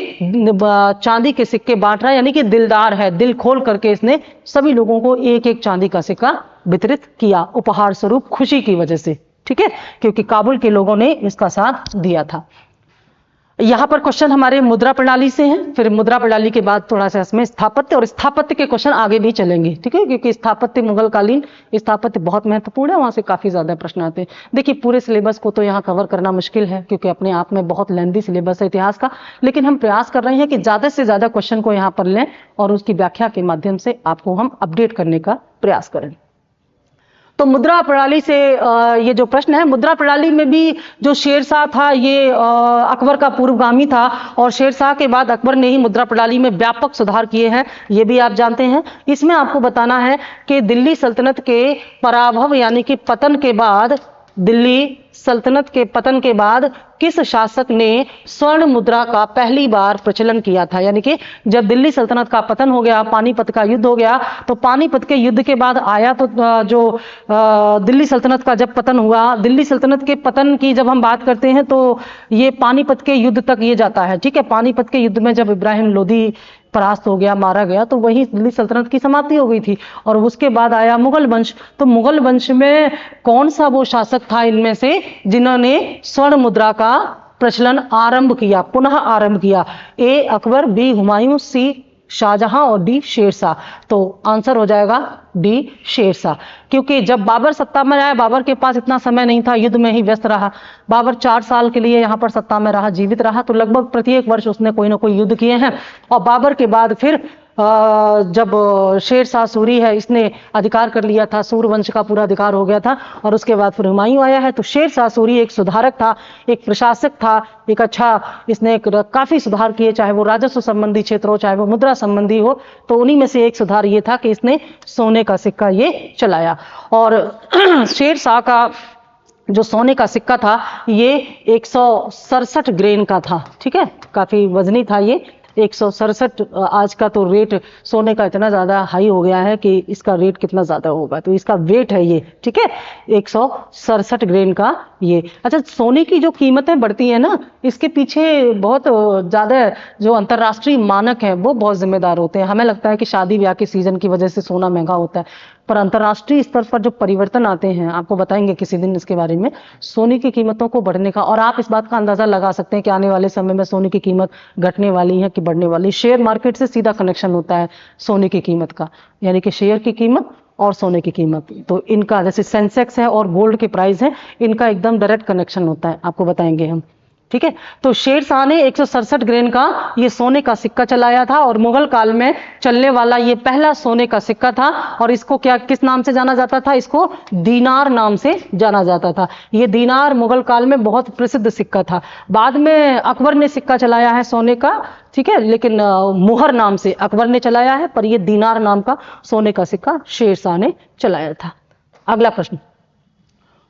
चांदी के सिक्के बांट रहा है, यानी कि दिलदार है, दिल खोल करके इसने सभी लोगों को एक एक चांदी का सिक्का वितरित किया उपहार स्वरूप, खुशी की वजह से। ठीक है, क्योंकि काबुल के लोगों ने इसका साथ दिया था। यहां पर क्वेश्चन हमारे मुद्रा प्रणाली से हैं, फिर मुद्रा प्रणाली के बाद थोड़ा सा इसमें स्थापत्य, और स्थापत्य के क्वेश्चन आगे भी चलेंगे। ठीक है, क्योंकि स्थापत्य, मुगल कालीन स्थापत्य बहुत महत्वपूर्ण है, वहां से काफी ज्यादा प्रश्न आते हैं। देखिए, पूरे सिलेबस को तो यहाँ कवर करना मुश्किल है क्योंकि अपने आप में बहुत लेंथी सिलेबस है इतिहास का, लेकिन हम प्रयास कर रहे हैं कि ज्यादा से ज्यादा क्वेश्चन को यहाँ पर लें और उसकी व्याख्या के माध्यम से आपको हम अपडेट करने का प्रयास करें। तो मुद्रा प्रणाली से ये जो प्रश्न है, मुद्रा प्रणाली में भी जो शेरशाह था ये अकबर का पूर्वगामी था, और शेरशाह के बाद अकबर ने ही मुद्रा प्रणाली में व्यापक सुधार किए हैं, ये भी आप जानते हैं। इसमें आपको बताना है कि दिल्ली सल्तनत के पराभव यानी कि पतन के बाद, दिल्ली सल्तनत के पतन के बाद किस शासक ने स्वर्ण मुद्रा का पहली बार प्रचलन किया था। यानी कि जब दिल्ली सल्तनत का पतन हो गया, पानीपत का युद्ध हो गया, तो पानीपत के युद्ध के बाद आया तो जो दिल्ली सल्तनत का जब पतन हुआ, दिल्ली सल्तनत के पतन की जब हम बात करते हैं तो ये पानीपत के युद्ध तक ये जाता है। ठीक है, पानीपत के युद्ध में जब इब्राहिम लोदी परास्त हो गया, मारा गया, तो वही दिल्ली सल्तनत की समाप्ति हो गई थी। और उसके बाद आया मुगल वंश। तो मुगल वंश में कौन सा वो शासक था इनमें से जिन्होंने स्वर्ण मुद्रा का प्रचलन आरंभ किया, पुनः आरंभ किया? ए अकबर, बी हुमायूं, सी शाहजहां और डी शेरशाह। तो आंसर हो जाएगा डी शेरशाह, क्योंकि जब बाबर सत्ता में आया, बाबर के पास इतना समय नहीं था, युद्ध में ही व्यस्त रहा। बाबर 4 साल के लिए यहाँ पर सत्ता में रहा, जीवित रहा, तो लगभग प्रत्येक वर्ष उसने कोई ना कोई युद्ध किए हैं। और बाबर के बाद फिर जब शेरशाह सूरी है, इसने अधिकार कर लिया था, सूरवंश का पूरा अधिकार हो गया था, और उसके बाद फिर हुमायूं आया है। तो शेरशाह सूरी एक सुधारक था, एक प्रशासक था, एक अच्छा, इसने काफी सुधार किए, चाहे वो राजस्व संबंधी क्षेत्र हो, चाहे वो मुद्रा संबंधी हो। तो उन्हीं में से एक सुधार ये था कि इसने सोने का सिक्का ये चलाया। और शेरशाह का जो सोने का सिक्का था ये 167 ग्रेन का था। ठीक है, काफी वजनी था ये, 167। आज का तो रेट सोने का इतना ज्यादा हाई हो गया है कि इसका रेट कितना ज्यादा होगा, तो इसका वेट है ये। ठीक है, 167 ग्रेन का ये। अच्छा, सोने की जो कीमतें बढ़ती है ना, इसके पीछे बहुत ज्यादा जो अंतर्राष्ट्रीय मानक है वो बहुत जिम्मेदार होते हैं। हमें लगता है कि शादी ब्याह के सीजन की वजह से सोना महंगा होता है, पर अंतर्राष्ट्रीय स्तर पर जो परिवर्तन आते हैं, आपको बताएंगे किसी दिन इसके बारे में, सोने की कीमतों को बढ़ने का। और आप इस बात का अंदाजा लगा सकते हैं कि आने वाले समय में सोने की कीमत घटने वाली है कि बढ़ने वाली। शेयर मार्केट से सीधा कनेक्शन होता है सोने की कीमत का, यानी कि शेयर की कीमत और सोने की कीमत, तो इनका जैसे सेंसेक्स है और गोल्ड के प्राइस है, इनका एकदम डायरेक्ट कनेक्शन होता है, आपको बताएंगे हम। ठीक है, तो शेरशाह ने 167 ग्रेन का ये सोने का सिक्का चलाया था, और मुगल काल में चलने वाला ये पहला सोने का सिक्का था। और इसको क्या, किस नाम से जाना जाता था? इसको दीनार नाम से जाना जाता था। ये दीनार मुगल काल में बहुत प्रसिद्ध सिक्का था। बाद में अकबर ने सिक्का चलाया है सोने का, ठीक है, लेकिन मुहर नाम से अकबर ने चलाया है, पर ये दीनार नाम का सोने का सिक्का शेरशाह ने चलाया था। अगला प्रश्न,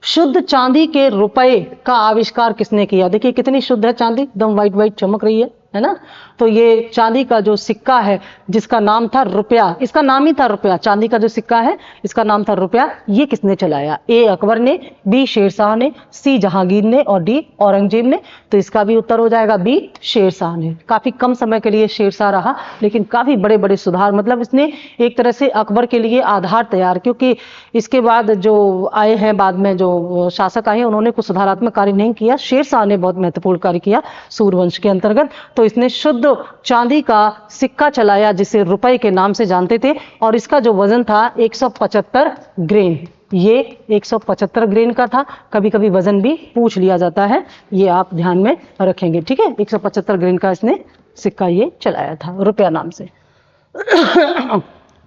शुद्ध चांदी के रुपए का आविष्कार किसने किया? देखिए कितनी शुद्ध है चांदी, एकदम वाइट वाइट चमक रही है ना। तो ये चांदी का जो सिक्का है जिसका नाम था रुपया, इसका नाम ही था रुपया, चांदी का जो सिक्का है इसका नाम था रुपया, ये किसने चलाया? ए अकबर ने, बी शेरशाह ने, सी जहांगीर ने और डी औरंगजेब ने। तो इसका भी उत्तर हो जाएगा बी शेरशाह ने। काफी कम समय के लिए शेरशाह रहा, लेकिन काफी बड़े बड़े सुधार, मतलब इसने एक तरह से अकबर के लिए आधार तैयार, क्योंकि इसके बाद जो आए हैं, बाद में जो शासक आए हैं, उन्होंने कुछ सुधारात्मक कार्य नहीं किया। शेरशाह ने बहुत महत्वपूर्ण कार्य किया सूरवंश के अंतर्गत। तो इसने शुद्ध चांदी का सिक्का चलाया जिसे रुपए के नाम से जानते थे, और इसका जो वजन था 175 ग्रेन। ये 175 ग्रेन का था। कभी कभी वजन भी पूछ लिया जाता है, ये आप ध्यान में रखेंगे, ठीक है। 175 ग्रेन का इसने सिक्का ये चलाया था रुपया नाम से।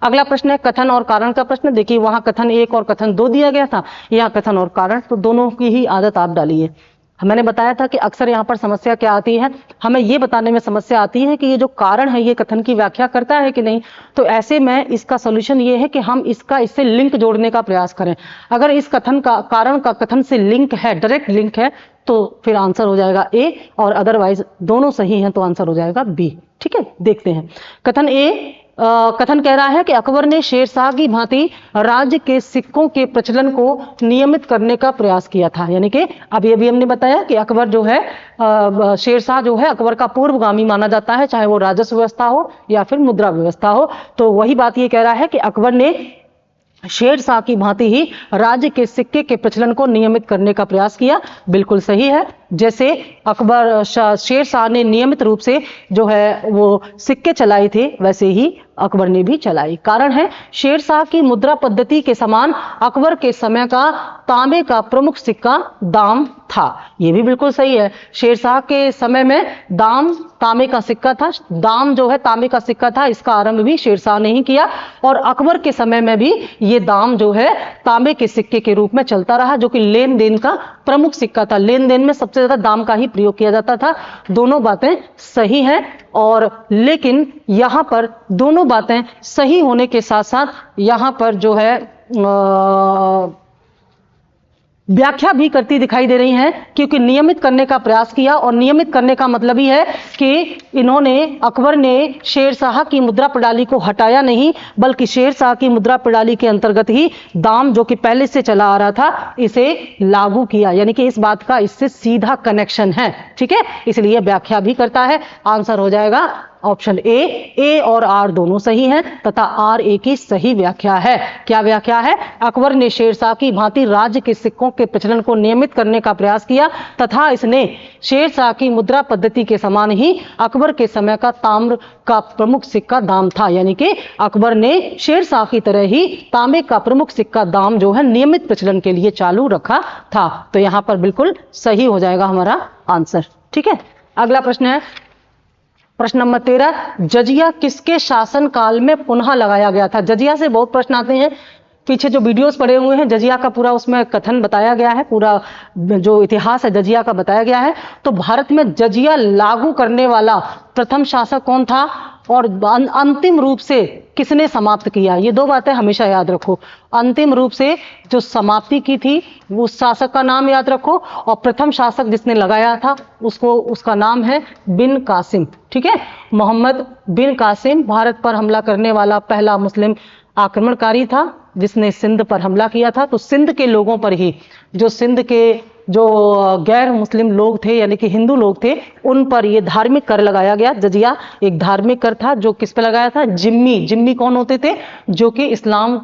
अगला प्रश्न है कथन और कारण का प्रश्न। देखिए वहां कथन 1 और कथन 2 दिया गया था, यहाँ कथन और कारण, तो दोनों की ही आदत आप डालिए। मैंने बताया था कि अक्सर यहाँ पर समस्या क्या आती है, हमें ये बताने में समस्या आती है कि ये जो कारण है ये कथन की व्याख्या करता है कि नहीं। तो ऐसे में इसका सॉल्यूशन ये है कि हम इससे लिंक जोड़ने का प्रयास करें। अगर इस कथन का कारण का कथन से लिंक है, डायरेक्ट लिंक है, तो फिर आंसर हो जाएगा ए, और अदरवाइज दोनों सही हैं तो आंसर हो जाएगा बी। ठीक है, देखते हैं कथन ए। कथन कह रहा है कि अकबर ने शेरशाह की भांति राज्य के सिक्कों के प्रचलन को नियमित करने का प्रयास किया था। यानी कि अभी हमने बताया कि अकबर जो है, शेरशाह जो है अकबर का पूर्वगामी माना जाता है, चाहे वो राजस्व व्यवस्था हो या फिर मुद्रा व्यवस्था हो। तो वही बात ये कह रहा है कि अकबर ने शेरशाह की भांति ही राज्य के सिक्के के प्रचलन को नियमित करने का प्रयास किया। बिल्कुल सही है। जैसे अकबर शेरशाह ने नियमित रूप से जो है वो सिक्के चलाए थे, वैसे ही अकबर ने भी चलाई। कारण है शेरशाह की मुद्रा पद्धति के समान अकबर के समय का तांबे का प्रमुख सिक्का दाम था। ये भी बिल्कुल सही है। शेरशाह के समय में दाम तांबे का सिक्का था, दाम जो है तांबे का सिक्का था, इसका आरंभ भी शेरशाह ने ही किया। और अकबर के समय में भी ये दाम जो है तांबे के सिक्के के रूप में चलता रहा, जो कि लेन देन का प्रमुख सिक्का था। लेन देन में सबसे ज्यादा दाम का ही प्रयोग किया जाता था। दोनों बातें सही हैं, और लेकिन यहां पर दोनों बातें सही होने के साथ साथ यहां पर जो है व्याख्या भी करती दिखाई दे रही हैं, क्योंकि नियमित करने का प्रयास किया। और नियमित करने का मतलब ही है कि इन्होंने, अकबर ने शेरशाह की मुद्रा प्रणाली को हटाया नहीं, बल्कि शेरशाह की मुद्रा प्रणाली के अंतर्गत ही दाम जो कि पहले से चला आ रहा था, इसे लागू किया। यानी कि इस बात का इससे सीधा कनेक्शन है। ठीक है, इसलिए व्याख्या भी करता है। आंसर हो जाएगा ऑप्शन ए और आर दोनों सही हैं, तथा आर ए की सही व्याख्या है। क्या व्याख्या है? अकबर ने शेरशाह की भांति राज्य के सिक्कों के प्रचलन को नियमित करने का प्रयास किया, तथा इसने शेरशाह की मुद्रा पद्धति के समान ही अकबर के समय का ताम्र का प्रमुख सिक्का दाम था। यानी कि अकबर ने शेरशाह की तरह ही तांबे का प्रमुख सिक्का दाम जो है नियमित प्रचलन के लिए चालू रखा था। तो यहां पर बिल्कुल सही हो जाएगा हमारा आंसर। ठीक है, अगला प्रश्न है प्रश्न नंबर 13, जजिया किसके शासन काल में पुनः लगाया गया था? जजिया से बहुत प्रश्न आते हैं। पीछे जो वीडियोस पड़े हुए हैं जजिया का पूरा उसमें कथन बताया गया है, पूरा जो इतिहास है जजिया का बताया गया है। तो भारत में जजिया लागू करने वाला प्रथम शासक कौन था, और अंतिम रूप से किसने समाप्त किया? ये दो बातें हमेशा याद रखो। अंतिम रूप से जो समाप्ति की थी उस शासक का नाम याद रखो, और प्रथम शासक जिसने लगाया था उसका नाम है बिन कासिम। ठीक है, मोहम्मद बिन कासिम भारत पर हमला करने वाला पहला मुस्लिम आक्रमणकारी था, जिसने सिंध पर हमला किया था। तो सिंध के लोगों पर ही, जो सिंध के जो गैर मुस्लिम लोग थे यानी कि हिंदू लोग थे, उन पर ये धार्मिक कर लगाया गया। जजिया एक धार्मिक कर था जो किस पे लगाया था? जिम्मी कौन होते थे? जो कि इस्लाम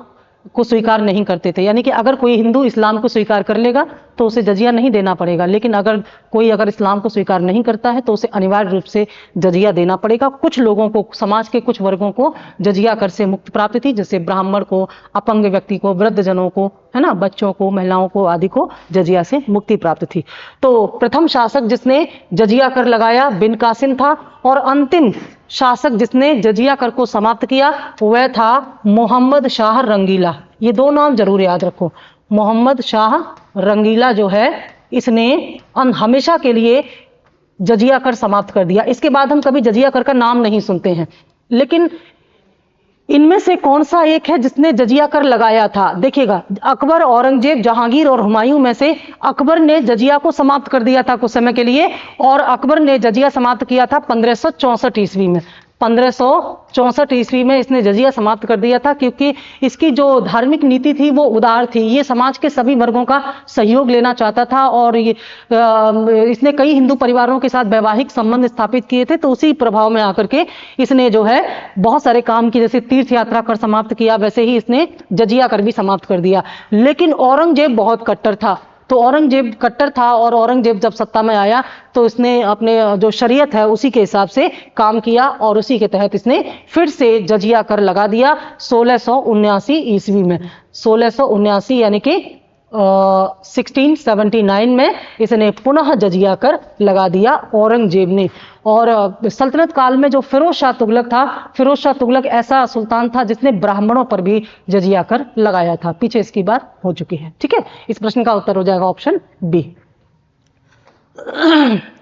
को स्वीकार नहीं करते थे। यानी कि अगर कोई हिंदू इस्लाम को स्वीकार कर लेगा तो उसे जजिया नहीं देना पड़ेगा, लेकिन अगर कोई इस्लाम को स्वीकार नहीं करता है तो उसे अनिवार्य रूप से जजिया देना पड़ेगा। कुछ लोगों को, समाज के कुछ वर्गों को जजिया कर से मुक्ति प्राप्त थी, जैसे ब्राह्मण को, अपंग व्यक्ति को, वृद्ध जनों को, है ना, बच्चों को, महिलाओं को आदि को जजिया से मुक्ति प्राप्त थी। तो प्रथम शासक जिसने जजिया कर लगाया बिन कासिम था, और अंतिम शासक जिसने जजिया कर को समाप्त किया वह था मोहम्मद शाह रंगीला। ये दो नाम जरूर याद रखो। मोहम्मद शाह रंगीला जो है, इसने हमेशा के लिए जजिया कर समाप्त कर दिया। इसके बाद हम कभी जजिया कर का नाम नहीं सुनते हैं। लेकिन इनमें से कौन सा एक है जिसने जजिया कर लगाया था? देखिएगा, अकबर, औरंगजेब, जहांगीर और हुमायूं में से अकबर ने जजिया को समाप्त कर दिया था कुछ समय के लिए, और अकबर ने जजिया समाप्त किया था 1564 ईस्वी में। 1564 ईस्वी में इसने जजिया समाप्त कर दिया था, क्योंकि इसकी जो धार्मिक नीति थी वो उदार थी। ये समाज के सभी वर्गों का सहयोग लेना चाहता था, और इसने कई हिंदू परिवारों के साथ वैवाहिक संबंध स्थापित किए थे। तो उसी प्रभाव में आकर के इसने जो है बहुत सारे काम किए, जैसे तीर्थ यात्रा कर समाप्त किया, वैसे ही इसने जजिया कर भी समाप्त कर दिया। लेकिन औरंगजेब बहुत कट्टर था। तो औरंगजेब कट्टर था और औरंगजेब जब सत्ता में आया तो इसने अपने जो शरीयत है उसी के हिसाब से काम किया और उसी के तहत इसने फिर से जजिया कर लगा दिया 1679 ईस्वी में। 1679 यानी कि 1679 में इसने पुनः जजिया कर लगा दिया औरंगजेब ने। और सल्तनत काल में जो फिरोज शाह तुगलक था, फिरोज शाह तुगलक ऐसा सुल्तान था जिसने ब्राह्मणों पर भी जजिया कर लगाया था। पीछे इसकी बात हो चुकी है। ठीक है, इस प्रश्न का उत्तर हो जाएगा ऑप्शन बी।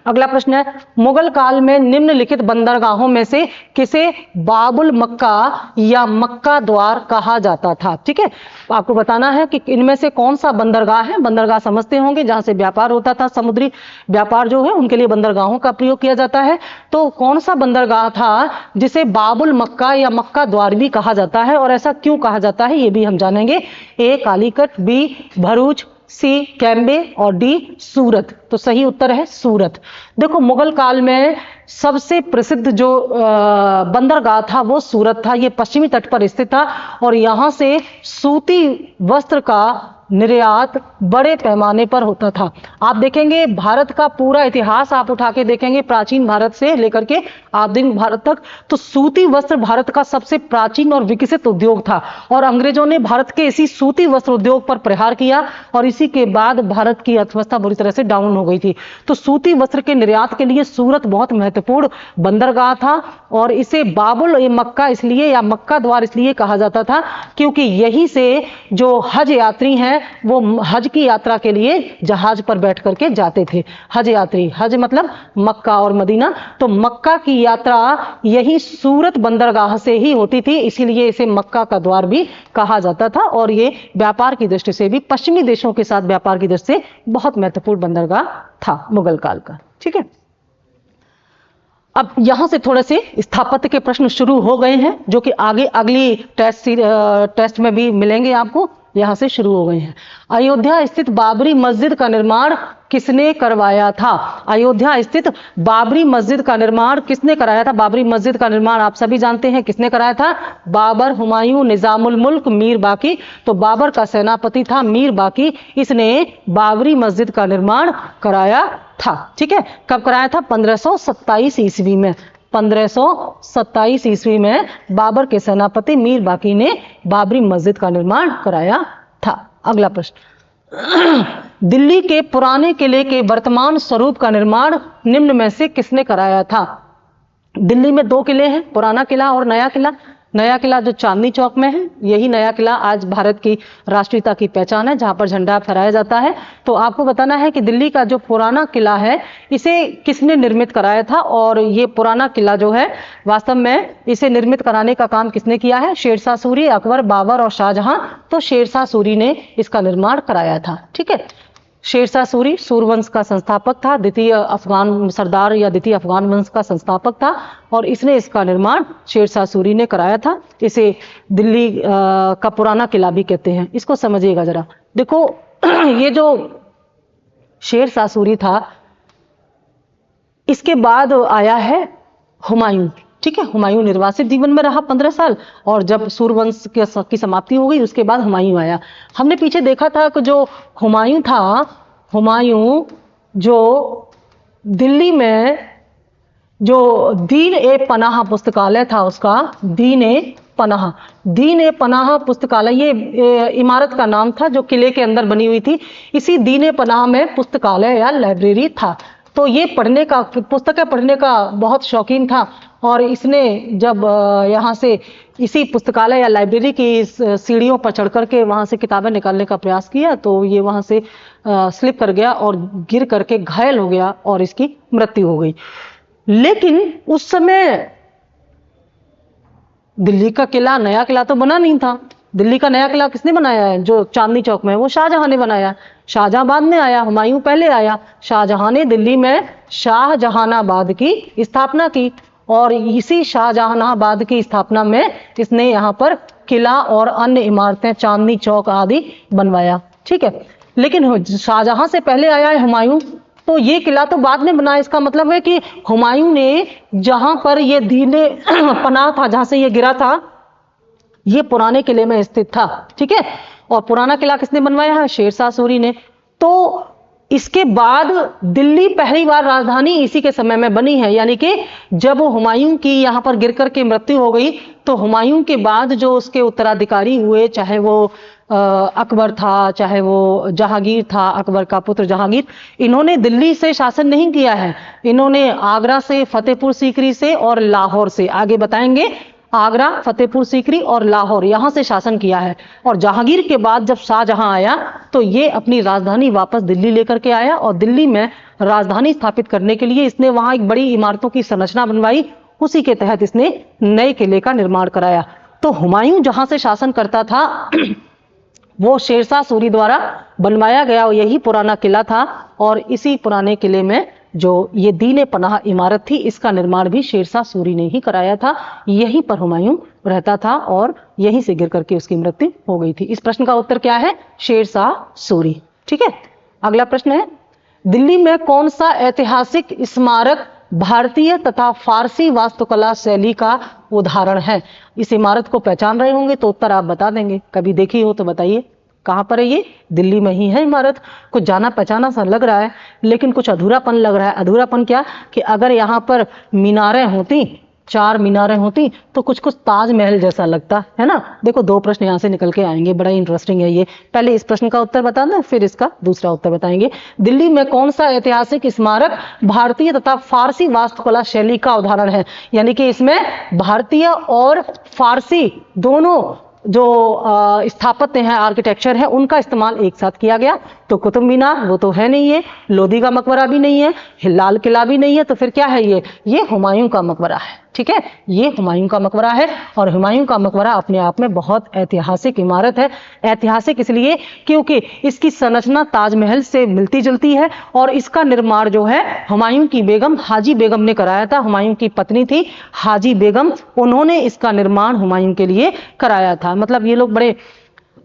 अगला प्रश्न है, मुगल काल में निम्नलिखित बंदरगाहों में से किसे बाबुल मक्का या मक्का द्वार कहा जाता था। ठीक है, आपको बताना है कि इनमें से कौन सा बंदरगाह है। बंदरगाह समझते होंगे जहां से व्यापार होता था, समुद्री व्यापार जो है उनके लिए बंदरगाहों का प्रयोग किया जाता है। तो कौन सा बंदरगाह था जिसे बाबुल मक्का या मक्का द्वार भी कहा जाता है और ऐसा क्यों कहा जाता है ये भी हम जानेंगे। ए कालीकट, बी भरूच, सी कैम्बे और डी सूरत। तो सही उत्तर है सूरत। देखो मुगल काल में सबसे प्रसिद्ध जो बंदरगाह था वो सूरत था। ये पश्चिमी तट पर स्थित था और यहां से सूती वस्त्र का निर्यात बड़े पैमाने पर होता था। आप देखेंगे भारत का पूरा इतिहास आप उठा के देखेंगे प्राचीन भारत से लेकर के आधुनिक भारत तक, तो सूती वस्त्र भारत का सबसे प्राचीन और विकसित उद्योग था और अंग्रेजों ने भारत के इसी सूती वस्त्र उद्योग पर प्रहार किया और इसी के बाद भारत की अर्थव्यवस्था बुरी तरह से डाउन हो गई थी। तो सूती वस्त्र के निर्यात के लिए सूरत बहुत महत्वपूर्ण बंदरगाह था और इसे बाबुल मक्का इसलिए या मक्का द्वार इसलिए कहा जाता था क्योंकि यहीं से जो हज यात्री हैं वो हज की यात्रा के लिए जहाज पर बैठ करके जाते थे। हज यात्री, हज मतलब मक्का और मदीना, तो मक्का की यात्रा यही सूरत बंदरगाह से ही होती थी, इसीलिए इसे मक्का का द्वार भी कहा जाता था और ये व्यापार की दृष्टि से भी पश्चिमी देशों के साथ व्यापार की दृष्टि से बहुत महत्वपूर्ण बंदरगाह था मुगल काल का। ठीक है, अब यहां से थोड़े से स्थापत्य के प्रश्न शुरू हो गए हैं जो कि आगे अगली टेस्ट में भी मिलेंगे आपको। यहां से शुरू हो गए हैं। अयोध्या स्थित बाबरी मस्जिद का निर्माण किसने करवाया था। अयोध्या स्थित बाबरी मस्जिद का निर्माण किसने कराया था। बाबरी मस्जिद का निर्माण आप सभी जानते हैं किसने कराया था। बाबर, हुमायूं, निजामुल मुल्क, मीर बाकी। तो बाबर का सेनापति था मीर बाकी, इसने बाबरी मस्जिद का निर्माण कराया था। ठीक है, कब कराया था। 1527 ईस्वी में। 1527 ईस्वी में बाबर के सेनापति मीर बाकी ने बाबरी मस्जिद का निर्माण कराया था। अगला प्रश्न, दिल्ली के पुराने किले के वर्तमान स्वरूप का निर्माण निम्न में से किसने कराया था। दिल्ली में दो किले हैं, पुराना किला और नया किला। नया किला जो चांदनी चौक में है, यही नया किला आज भारत की राष्ट्रीयता की पहचान है, जहां पर झंडा फहराया जाता है। तो आपको बताना है कि दिल्ली का जो पुराना किला है इसे किसने निर्मित कराया था और ये पुराना किला जो है वास्तव में इसे निर्मित कराने का काम किसने किया है। शेरशाह सूरी, अकबर, बाबर और शाहजहां। तो शेरशाह सूरी ने इसका निर्माण कराया था। ठीक है, शेरशाह सूरी सूरवंश का संस्थापक था, द्वितीय अफगान सरदार या द्वितीय अफगान वंश का संस्थापक था और इसने इसका निर्माण शेरशाह सूरी ने कराया था। इसे दिल्ली का पुराना किला भी कहते हैं। इसको समझिएगा जरा। देखो ये जो शेरशाह सूरी था इसके बाद आया है हुमायूं। ठीक है, हुमायूं निर्वासित जीवन में रहा 15 साल और जब सूरवंश की समाप्ति हो गई उसके बाद हुमायूं आया। हमने पीछे देखा था कि जो हुमायूं था, हुमायूं जो दिल्ली में जो दीन ए पनाह पुस्तकालय था उसका दीन ए पनाह पुस्तकालय ये इमारत का नाम था जो किले के अंदर बनी हुई थी। इसी दीन ए पनाह में पुस्तकालय या लाइब्रेरी था। तो ये पढ़ने का, पुस्तकें पढ़ने का बहुत शौकीन था और इसने जब यहाँ से इसी पुस्तकालय या लाइब्रेरी की सीढ़ियों पर चढ़ करके वहाँ से किताबें निकालने का प्रयास किया तो ये वहाँ से स्लिप कर गया और गिर करके घायल हो गया और इसकी मृत्यु हो गई। लेकिन उस समय दिल्ली का किला, नया किला तो बना नहीं था। दिल्ली का नया किला किसने बनाया है जो चांदनी चौक में है, वो शाहजहां ने बनाया। शाहजहां बाद में आया, हुमायूं पहले आया। शाहजहां ने दिल्ली में शाहजहानाबाद की स्थापना की और इसी शाहजहानाबाद की स्थापना में इसने यहाँ पर किला और अन्य इमारतें, चांदनी चौक आदि बनवाया। ठीक है, लेकिन शाहजहां से पहले आया है हुमायूं, तो ये किला तो बाद में बना। इसका मतलब है कि हुमायूं ने जहां पर ये दीने पनाह था, जहां से ये गिरा था, ये पुराने किले में स्थित था। ठीक है, और पुराना किला किसने बनवाया है, शेरशाह सूरी ने। तो इसके बाद दिल्ली पहली बार राजधानी इसी के समय में बनी है, यानी कि जब हुमायूं की यहाँ पर गिर करके मृत्यु हो गई तो हुमायूं के बाद जो उसके उत्तराधिकारी हुए, चाहे वो अकबर था, चाहे वो जहांगीर था, अकबर का पुत्र जहांगीर, इन्होंने दिल्ली से शासन नहीं किया है। इन्होंने आगरा से, फतेहपुर सीकरी से और लाहौर से, आगे बताएंगे, आगरा, फतेहपुर सीकरी और लाहौर, यहां से शासन किया है। और जहांगीर के बाद जब शाहजहां आया तो ये अपनी राजधानी वापस दिल्ली लेकर के आया और दिल्ली में राजधानी स्थापित करने के लिए इसने वहां एक बड़ी इमारतों की संरचना बनवाई। उसी के तहत इसने नए किले का निर्माण कराया। तो हुमायूं जहां से शासन करता था वो शेरशाह सूरी द्वारा बनवाया गया यही पुराना किला था। और इसी पुराने किले में जो ये दीने पनाह इमारत थी, इसका निर्माण भी शेरशाह सूरी ने ही कराया था। यहीं पर हुमायूं रहता था और यहीं से गिर करके उसकी मृत्यु हो गई थी। इस प्रश्न का उत्तर क्या है? शेरशाह सूरी। ठीक है, अगला प्रश्न है, दिल्ली में कौन सा ऐतिहासिक स्मारक भारतीय तथा फारसी वास्तुकला शैली का उदाहरण है? इस इमारत को पहचान रहे होंगे तो उत्तर आप बता देंगे। कभी देखी हो तो बताइए, कहां पर है ये? दिल्ली में ही है इमारत। कुछ जाना पहचाना सा लग रहा है लेकिन कुछ अधूरापन लग रहा है। अधूरापन क्या कि अगर यहाँ पर मीनारें होती, 4 मीनारें होती तो कुछ कुछ ताजमहल जैसा लगता है ना। देखो 2 प्रश्न यहाँ से निकल के आएंगे, बड़ा इंटरेस्टिंग है ये। पहले इस प्रश्न का उत्तर बताना, फिर इसका दूसरा उत्तर बताएंगे। दिल्ली में कौन सा ऐतिहासिक स्मारक भारतीय तथा फारसी वास्तुकला शैली का उदाहरण है? यानी कि इसमें भारतीय और फारसी दोनों जो स्थापत्य हैं, आर्किटेक्चर है, उनका इस्तेमाल एक साथ किया गया। तो कुतुब मीनार वो तो है नहीं है, लोधी का मकबरा भी नहीं है, लाल किला भी नहीं है, तो फिर क्या है ये हुमायूं का मकबरा है। ठीक है, ये हुमायूं का मकबरा है और हुमायूं का मकबरा अपने आप में बहुत ऐतिहासिक इमारत है। ऐतिहासिक इसलिए क्योंकि इसकी संरचना ताजमहल से मिलती जुलती है और इसका निर्माण जो है हुमायूं की बेगम हाजी बेगम ने कराया था। हुमायूं की पत्नी थी हाजी बेगम, उन्होंने इसका निर्माण हुमायूं के लिए कराया था। मतलब ये लोग बड़े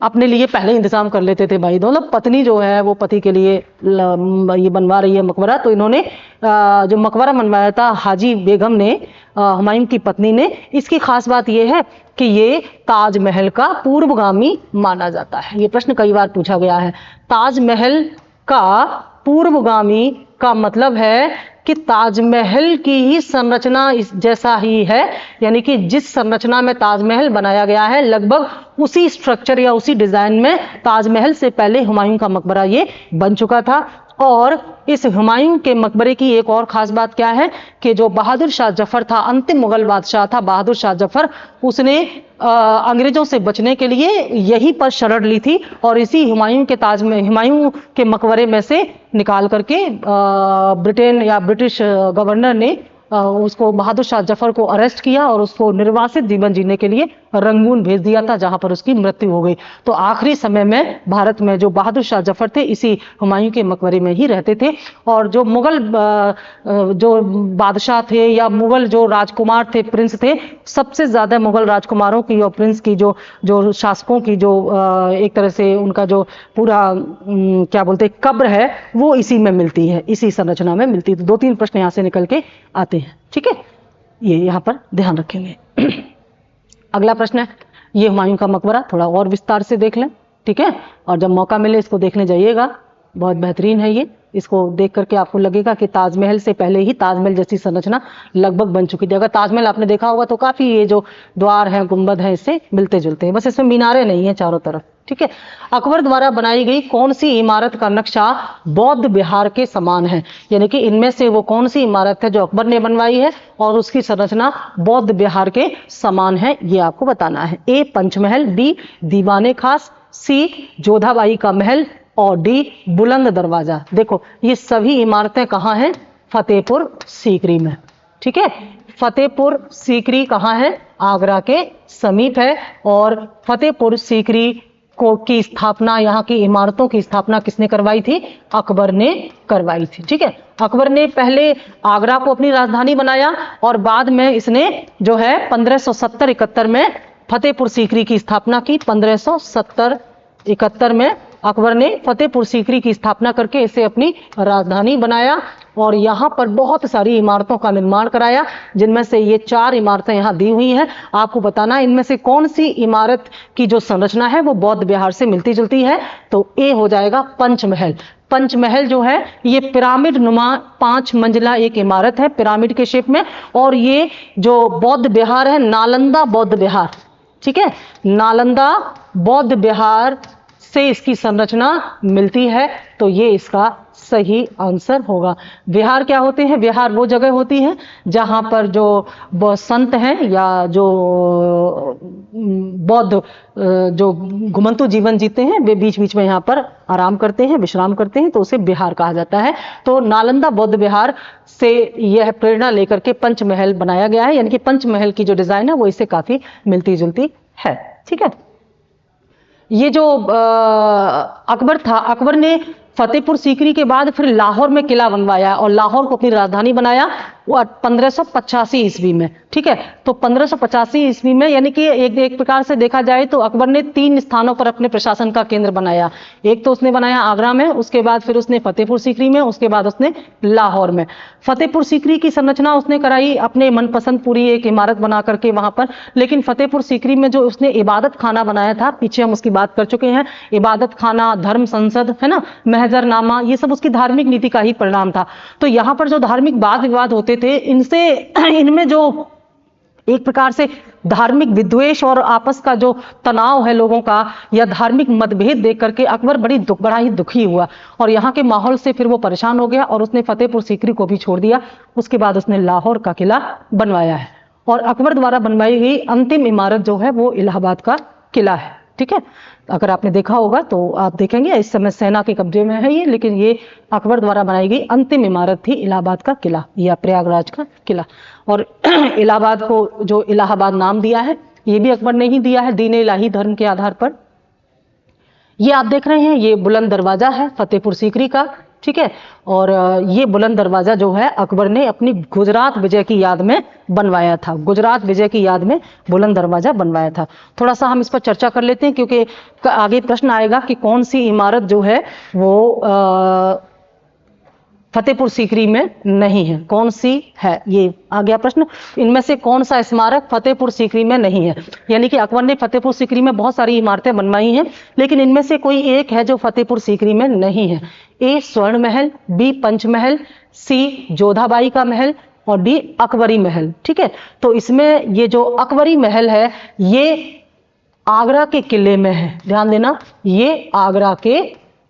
अपने लिए पहले इंतजाम कर लेते थे भाई। मतलब पत्नी जो है वो पति के लिए ये बनवा रही है मकबरा, तो इन्होंने जो मकबरा बनवाया था हाजी बेगम ने, हुमायूं की पत्नी ने। इसकी खास बात यह है कि ये ताजमहल का पूर्वगामी माना जाता है। ये प्रश्न कई बार पूछा गया है। ताजमहल का पूर्वगामी का मतलब है कि ताजमहल की ही संरचना इस जैसा ही है, यानी कि जिस संरचना में ताजमहल बनाया गया है लगभग उसी स्ट्रक्चर या उसी डिजाइन में ताजमहल से पहले हुमायूं का मकबरा ये बन चुका था। और इस हुमायूं के मकबरे की एक और खास बात क्या है कि जो बहादुर शाह जफर था, अंतिम मुगल बादशाह था बहादुर शाह जफर, उसने अंग्रेजों से बचने के लिए यहीं पर शरण ली थी और इसी हुमायूं के मकबरे में से निकाल करके ब्रिटेन या ब्रिटिश गवर्नर ने उसको, बहादुर शाह जफर को अरेस्ट किया और उसको निर्वासित जीवन जीने के लिए रंगून भेज दिया था, जहां पर उसकी मृत्यु हो गई। तो आखिरी समय में भारत में जो बहादुर शाह जफर थे इसी हुमायूं के मकबरे में ही रहते थे। और जो मुगल जो बादशाह थे या मुगल जो राजकुमार थे, प्रिंस थे, सबसे ज्यादा मुगल राजकुमारों की और प्रिंस की जो शासकों की जो एक तरह से उनका जो पूरा क्या बोलते हैं कब्र है वो इसी में मिलती है, इसी संरचना में मिलती है। तो 2-3 प्रश्न यहाँ से निकल के आते हैं। ठीक है, ये यहाँ पर ध्यान रखेंगे। अगला प्रश्न है, ये हुमायूं का मकबरा थोड़ा और विस्तार से देख लें। ठीक है, और जब मौका मिले इसको देखने जाइएगा, बहुत बेहतरीन है ये। इसको देख करके आपको लगेगा कि ताजमहल से पहले ही ताजमहल जैसी संरचना लगभग बन चुकी थी। अगर ताजमहल आपने देखा होगा तो काफी ये जो द्वार हैं, गुंबद हैं, इससे मिलते जुलते हैं, बस इसमें मीनारें नहीं है चारों तरफ। ठीक है, अकबर द्वारा बनाई गई कौन सी इमारत का नक्शा बौद्ध विहार के समान है? यानी कि इनमें से वो कौन सी इमारत है जो अकबर ने बनवाई है और उसकी संरचना बौद्ध विहार के समान है, ये आपको बताना है। ए पंचमहल, बी दीवाने खास, सी जोधाबाई का महल और डी बुलंद दरवाजा। देखो ये सभी इमारतें कहाँ हैं? फतेहपुर सीकरी में। ठीक है, फतेहपुर सीकरी कहाँ है? आगरा के समीप है। और फतेहपुर सीकरी की स्थापना, यहाँ की इमारतों की स्थापना किसने करवाई थी? अकबर ने करवाई थी। ठीक है, अकबर ने पहले आगरा को अपनी राजधानी बनाया और बाद में इसने जो है 1570-71 में फतेहपुर सीकरी की स्थापना की। 1570-71 में अकबर ने फतेहपुर सीकरी की स्थापना करके इसे अपनी राजधानी बनाया और यहाँ पर बहुत सारी इमारतों का निर्माण कराया, जिनमें से ये 4 इमारतें यहाँ दी हुई हैं। आपको बताना है इनमें से कौन सी इमारत की जो संरचना है वो बौद्ध विहार से मिलती जुलती है। तो ए हो जाएगा पंचमहल। पंचमहल जो है ये पिरामिड नुमा 5 मंजिला एक इमारत है पिरामिड के शेप में, और ये जो बौद्ध विहार है नालंदा बौद्ध विहार, ठीक है, नालंदा बौद्ध विहार से इसकी संरचना मिलती है। तो ये इसका सही आंसर होगा। विहार क्या होते हैं? विहार वो जगह होती है जहां पर जो संत हैं या जो बौद्ध जो घुमंतु जीवन जीते हैं वे बीच बीच में यहाँ पर आराम करते हैं, विश्राम करते हैं, तो उसे विहार कहा जाता है। तो नालंदा बौद्ध विहार से यह प्रेरणा लेकर के पंचमहल बनाया गया है, यानी कि पंचमहल की जो डिजाइन है वो इससे काफी मिलती जुलती है। ठीक है, ये जो अकबर था, अकबर ने फतेहपुर सीकरी के बाद फिर लाहौर में किला बनवाया और लाहौर को अपनी राजधानी बनाया वो 1585 ईस्वी में। ठीक है, तो 1585 ईस्वी में, यानी कि एक प्रकार से देखा जाए तो अकबर ने 3 स्थानों पर अपने प्रशासन का केंद्र बनाया। एक तो उसने बनाया आगरा में, उसके बाद फिर उसने फतेहपुर सीकरी में, उसके बाद उसने लाहौर में। फतेहपुर सीकरी की संरचना उसने कराई अपने मनपसंद पूरी एक इमारत बना करके वहां पर, लेकिन फतेहपुर सीकरी में जो उसने इबादत खाना बनाया था, पीछे हम उसकी बात कर चुके हैं, इबादत खाना, धर्म संसद है ना, महजरनामा, ये सब उसकी धार्मिक नीति का ही परिणाम था। तो यहाँ पर जो धार्मिक वाद विवाद होते थे, इनमें जो एक प्रकार से धार्मिक विद्वेष और आपस का जो तनाव है लोगों का, या धार्मिक मतभेद देख करके अकबर बड़ा ही दुखी हुआ और यहाँ के माहौल से फिर वो परेशान हो गया और उसने फतेहपुर सीकरी को भी छोड़ दिया। उसके बाद उसने लाहौर का किला बनवाया है और अकबर द्वारा बनवाई गई अंतिम इमारत जो है वो इलाहाबाद का किला है। ठीक है, अगर आपने देखा होगा तो आप देखेंगे इस समय सेना के कब्जे में है ये, लेकिन ये अकबर द्वारा बनाई गई अंतिम इमारत थी इलाहाबाद का किला या प्रयागराज का किला। और इलाहाबाद को जो इलाहाबाद नाम दिया है ये भी अकबर ने ही दिया है, दीन इलाही धर्म के आधार पर। ये आप देख रहे हैं ये बुलंद दरवाजा है फतेहपुर सीकरी का। ठीक है, और ये बुलंद दरवाजा जो है अकबर ने अपनी गुजरात विजय की याद में बनवाया था। गुजरात विजय की याद में बुलंद दरवाजा बनवाया था। थोड़ा सा हम इस पर चर्चा कर लेते हैं क्योंकि आगे प्रश्न आएगा कि कौन सी इमारत जो है वो फतेहपुर सीकरी में नहीं है, कौन सी है, ये आ गया प्रश्न। इनमें से कौन सा स्मारक फतेहपुर सीकरी में नहीं है? यानी कि अकबर ने फतेहपुर सीकरी में बहुत सारी इमारतें बनवाई हैं, लेकिन इनमें से कोई एक है जो फतेहपुर सीकरी में नहीं है। ए स्वर्ण महल, बी पंचमहल, सी जोधाबाई का महल और डी अकबरी महल। ठीक है, तो इसमें ये जो अकबरी महल है ये आगरा के किले में है, ध्यान देना, ये आगरा के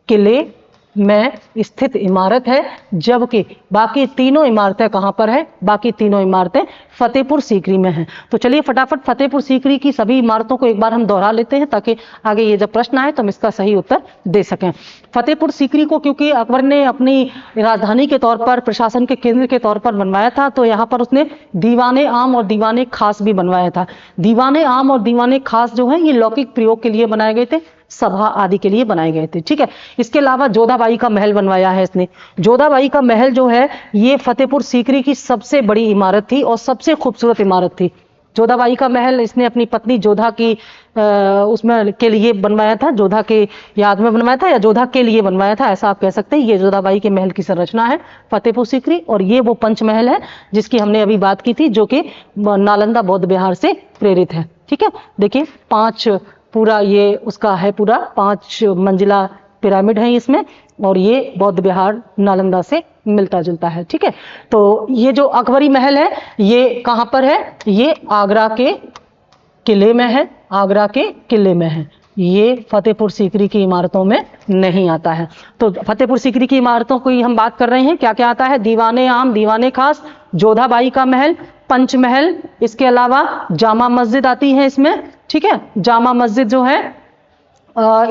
किले में स्थित इमारत है, जबकि बाकी तीनों इमारतें कहां पर है? बाकी तीनों इमारतें फतेहपुर सीकरी में हैं। तो चलिए फटाफट फतेहपुर सीकरी की सभी इमारतों को एक बार हम दोहरा लेते हैं ताकि आगे ये जब प्रश्न आए तो हम इसका सही उत्तर दे सकें। फतेहपुर सीकरी को क्योंकि अकबर ने अपनी राजधानी के तौर पर, प्रशासन के केंद्र के तौर पर बनवाया था, तो यहाँ पर उसने दीवाने आम और दीवाने खास भी बनवाया था। दीवाने आम और दीवाने खास जो है ये लौकिक प्रयोग के लिए बनाए गए थे, सभा आदि के लिए बनाए गए थे। ठीक है, इसके अलावा जोधाबाई का महल बनवाया है इसने। जोधाबाई का महल जो है ये फतेहपुर सीकरी की सबसे बड़ी इमारत थी और सबसे खूबसूरत इमारत थी। जोधाबाई का महल इसने अपनी पत्नी जोधा की उसमें के लिए बनवाया था, जोधा के याद में बनवाया था या जोधा के लिए बनवाया था, ऐसा आप कह सकते हैं। ये जोधाबाई के महल की संरचना है फतेहपुर सीकरी, और ये वो पंचमहल है जिसकी हमने अभी बात की थी, जो कि नालंदा बौद्ध विहार से प्रेरित है। ठीक है, देखिए 5 पूरा ये उसका है, पूरा 5 मंजिला पिरामिड है इसमें, और ये बौद्ध विहार नालंदा से मिलता जुलता है। ठीक है, तो ये जो अकबरी महल है ये कहां पर है? ये आगरा के किले में है, आगरा के किले में है, ये फतेहपुर सीकरी की इमारतों में नहीं आता है। तो फतेहपुर सीकरी की इमारतों की हम बात कर रहे हैं, क्या क्या आता है? दीवाने आम, दीवाने खास, जोधाबाई का महल, पंचमहल, इसके अलावा जामा मस्जिद आती है इसमें। ठीक है, जामा मस्जिद जो है,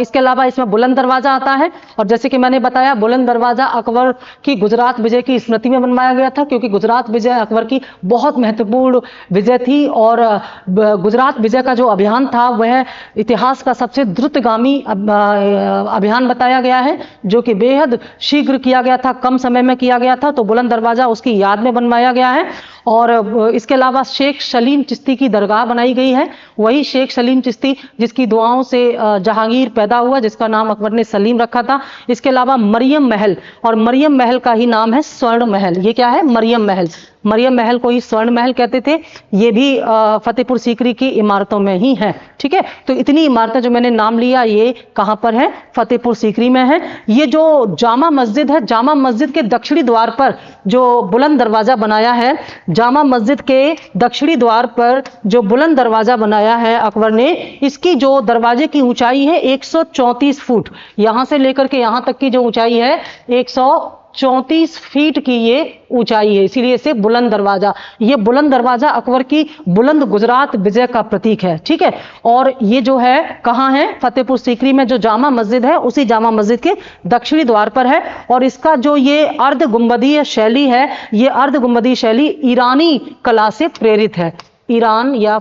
इसके अलावा इसमें बुलंद दरवाजा आता है, और जैसे कि मैंने बताया बुलंद दरवाजा अकबर की गुजरात विजय की स्मृति में बनवाया गया था, क्योंकि गुजरात विजय अकबर की बहुत महत्वपूर्ण विजय थी, और गुजरात विजय का जो अभियान था वह इतिहास का सबसे द्रुतगामी अभियान बताया गया है, जो कि बेहद शीघ्र किया गया था, कम समय में किया गया था। तो बुलंद दरवाजा उसकी याद में बनवाया गया है। और इसके अलावा शेख सलीम चिश्ती की दरगाह बनाई गई है, वही शेख सलीम चिश्ती जिसकी दुआओं से जहांगीर पैदा हुआ, जिसका नाम अकबर ने सलीम रखा था। इसके अलावा मरियम महल, और मरियम महल का ही नाम है स्वर्ण महल। ये क्या है? मरियम महल। मरियम महल को ही स्वर्ण महल कहते थे। ये भी फतेहपुर सीकरी की इमारतों में ही है। ठीक है, तो इतनी इमारतें जो मैंने नाम लिया ये कहां पर है? फतेहपुर सीकरी में है। ये जो जामा मस्जिद है, जामा मस्जिद के दक्षिणी द्वार पर जो बुलंद दरवाजा बनाया है, जामा मस्जिद के दक्षिणी द्वार पर जो बुलंद दरवाजा बनाया है अकबर ने, इसकी जो दरवाजे की ऊंचाई है 134 फुट, यहां से लेकर के यहां तक की जो ऊंचाई है 134 फीट की ये ऊंचाई है, इसीलिए इसे बुलंद दरवाजा। ये बुलंद दरवाजा अकबर की बुलंद गुजरात विजय का प्रतीक है। ठीक है, और ये जो है कहां है? फतेहपुर सीकरी में जो जामा मस्जिद है उसी जामा मस्जिद के दक्षिणी द्वार पर है। और इसका जो ये अर्ध गुंबदीय शैली है, ये अर्ध गुंबदीय शैली ईरानी कला से प्रेरित है। ईरान या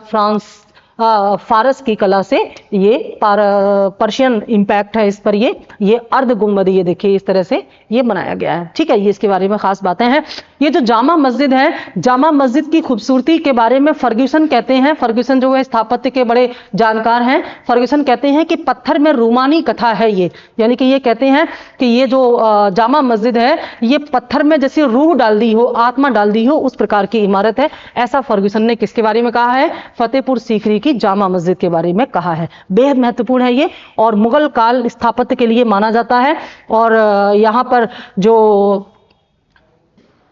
फारस की कला से ये पर्शियन इंपैक्ट है इस पर। ये अर्ध गुंबदी, ये देखिए इस तरह से ये बनाया गया है। ठीक है, ये इसके बारे में खास बातें हैं। ये जो जामा मस्जिद है, जामा मस्जिद की खूबसूरती के बारे में फर्ग्यूसन कहते हैं, फर्ग्यूसन जो है स्थापत्य के बड़े जानकार हैं, फर्ग्यूसन कहते हैं कि पत्थर में रूमानी कथा है ये, यानी कि ये कहते हैं कि ये जो जामा मस्जिद है ये पत्थर में जैसे रूह डाल दी हो, आत्मा डाल दी हो, उस प्रकार की इमारत है। ऐसा फर्ग्यूसन ने किसके बारे में कहा है? फतेहपुर सीकरी की जामा मस्जिद के बारे में कहा है। बेहद महत्वपूर्ण है ये, और मुगल काल स्थापत्य के लिए माना जाता है। और यहाँ पर जो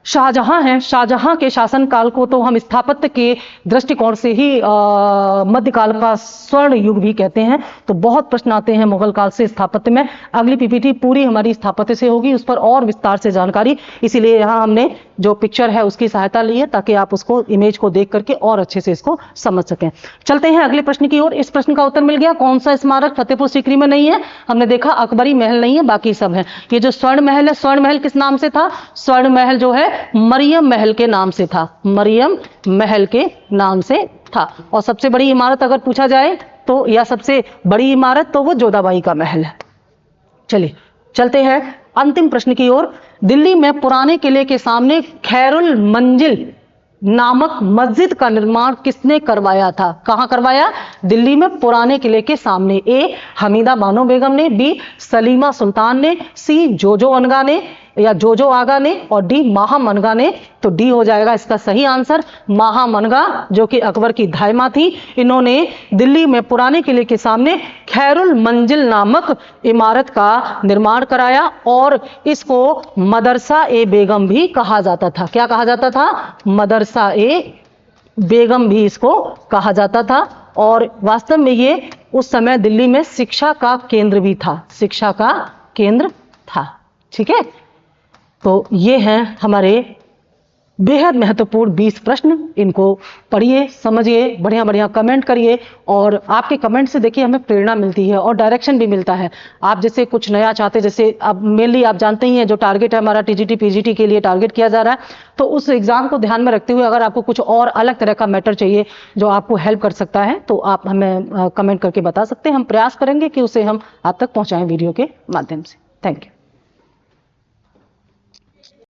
शाहजहां हैं, शाहजहां के शासनकाल को तो हम स्थापत्य के दृष्टिकोण से ही मध्यकाल का स्वर्ण युग भी कहते हैं। तो बहुत प्रश्न आते हैं मुगल काल से स्थापत्य में। अगली पीपीटी पूरी हमारी स्थापत्य से होगी, उस पर और विस्तार से जानकारी, इसीलिए यहाँ हमने जो पिक्चर है उसकी सहायता ली है ताकि आप उसको इमेज को देख करके और अच्छे से इसको समझ सकें। चलते हैं अगले प्रश्न की ओर। इस प्रश्न का उत्तर मिल गया, कौन सा स्मारक फतेहपुर सीकरी में नहीं है? हमने देखा अकबरी महल नहीं है, बाकी सब है। ये जो स्वर्ण महल है, स्वर्ण महल किस नाम से था? स्वर्ण महल जो है मरियम महल के नाम से था, मरियम महल के नाम से था। और सबसे बड़ी इमारत अगर पूछा जाए तो, या सबसे बड़ी इमारत, तो वो जोधाबाई का महल है। चलिए चलते हैं अंतिम प्रश्न की ओर। दिल्ली में पुराने किले के सामने खैरुल मंजिल नामक मस्जिद का निर्माण किसने करवाया था? कहां करवाया? दिल्ली में पुराने किले के सामने। ए हमीदा बानो बेगम ने, बी सलीमा सुल्तान ने, सी जोजो अनगा ने या जोजो आगा ने, और डी महामनगा ने। तो डी हो जाएगा इसका सही आंसर, महामनगा, जो कि अकबर की धायमा थी। इन्होंने दिल्ली में पुराने किले के सामने खैरुल मंजिल नामक इमारत का निर्माण कराया, और इसको मदरसा ए बेगम भी कहा जाता था। क्या कहा जाता था? मदरसा ए बेगम भी इसको कहा जाता था। और वास्तव में ये उस समय दिल्ली में शिक्षा का केंद्र भी था, शिक्षा का केंद्र था। ठीक है, तो ये हैं हमारे बेहद महत्वपूर्ण 20 प्रश्न। इनको पढ़िए, समझिए, बढ़िया बढ़िया कमेंट करिए, और आपके कमेंट से देखिए हमें प्रेरणा मिलती है और डायरेक्शन भी मिलता है। आप जैसे कुछ नया चाहते, जैसे अब मेनली आप जानते ही हैं जो टारगेट है हमारा टीजीटी पीजीटी के लिए टारगेट किया जा रहा है, तो उस एग्जाम को ध्यान में रखते हुए अगर आपको कुछ और अलग तरह का मैटर चाहिए जो आपको हेल्प कर सकता है, तो आप हमें कमेंट करके बता सकते हैं। हम प्रयास करेंगे कि उसे हम आप तक पहुँचाएं वीडियो के माध्यम से। Thank you.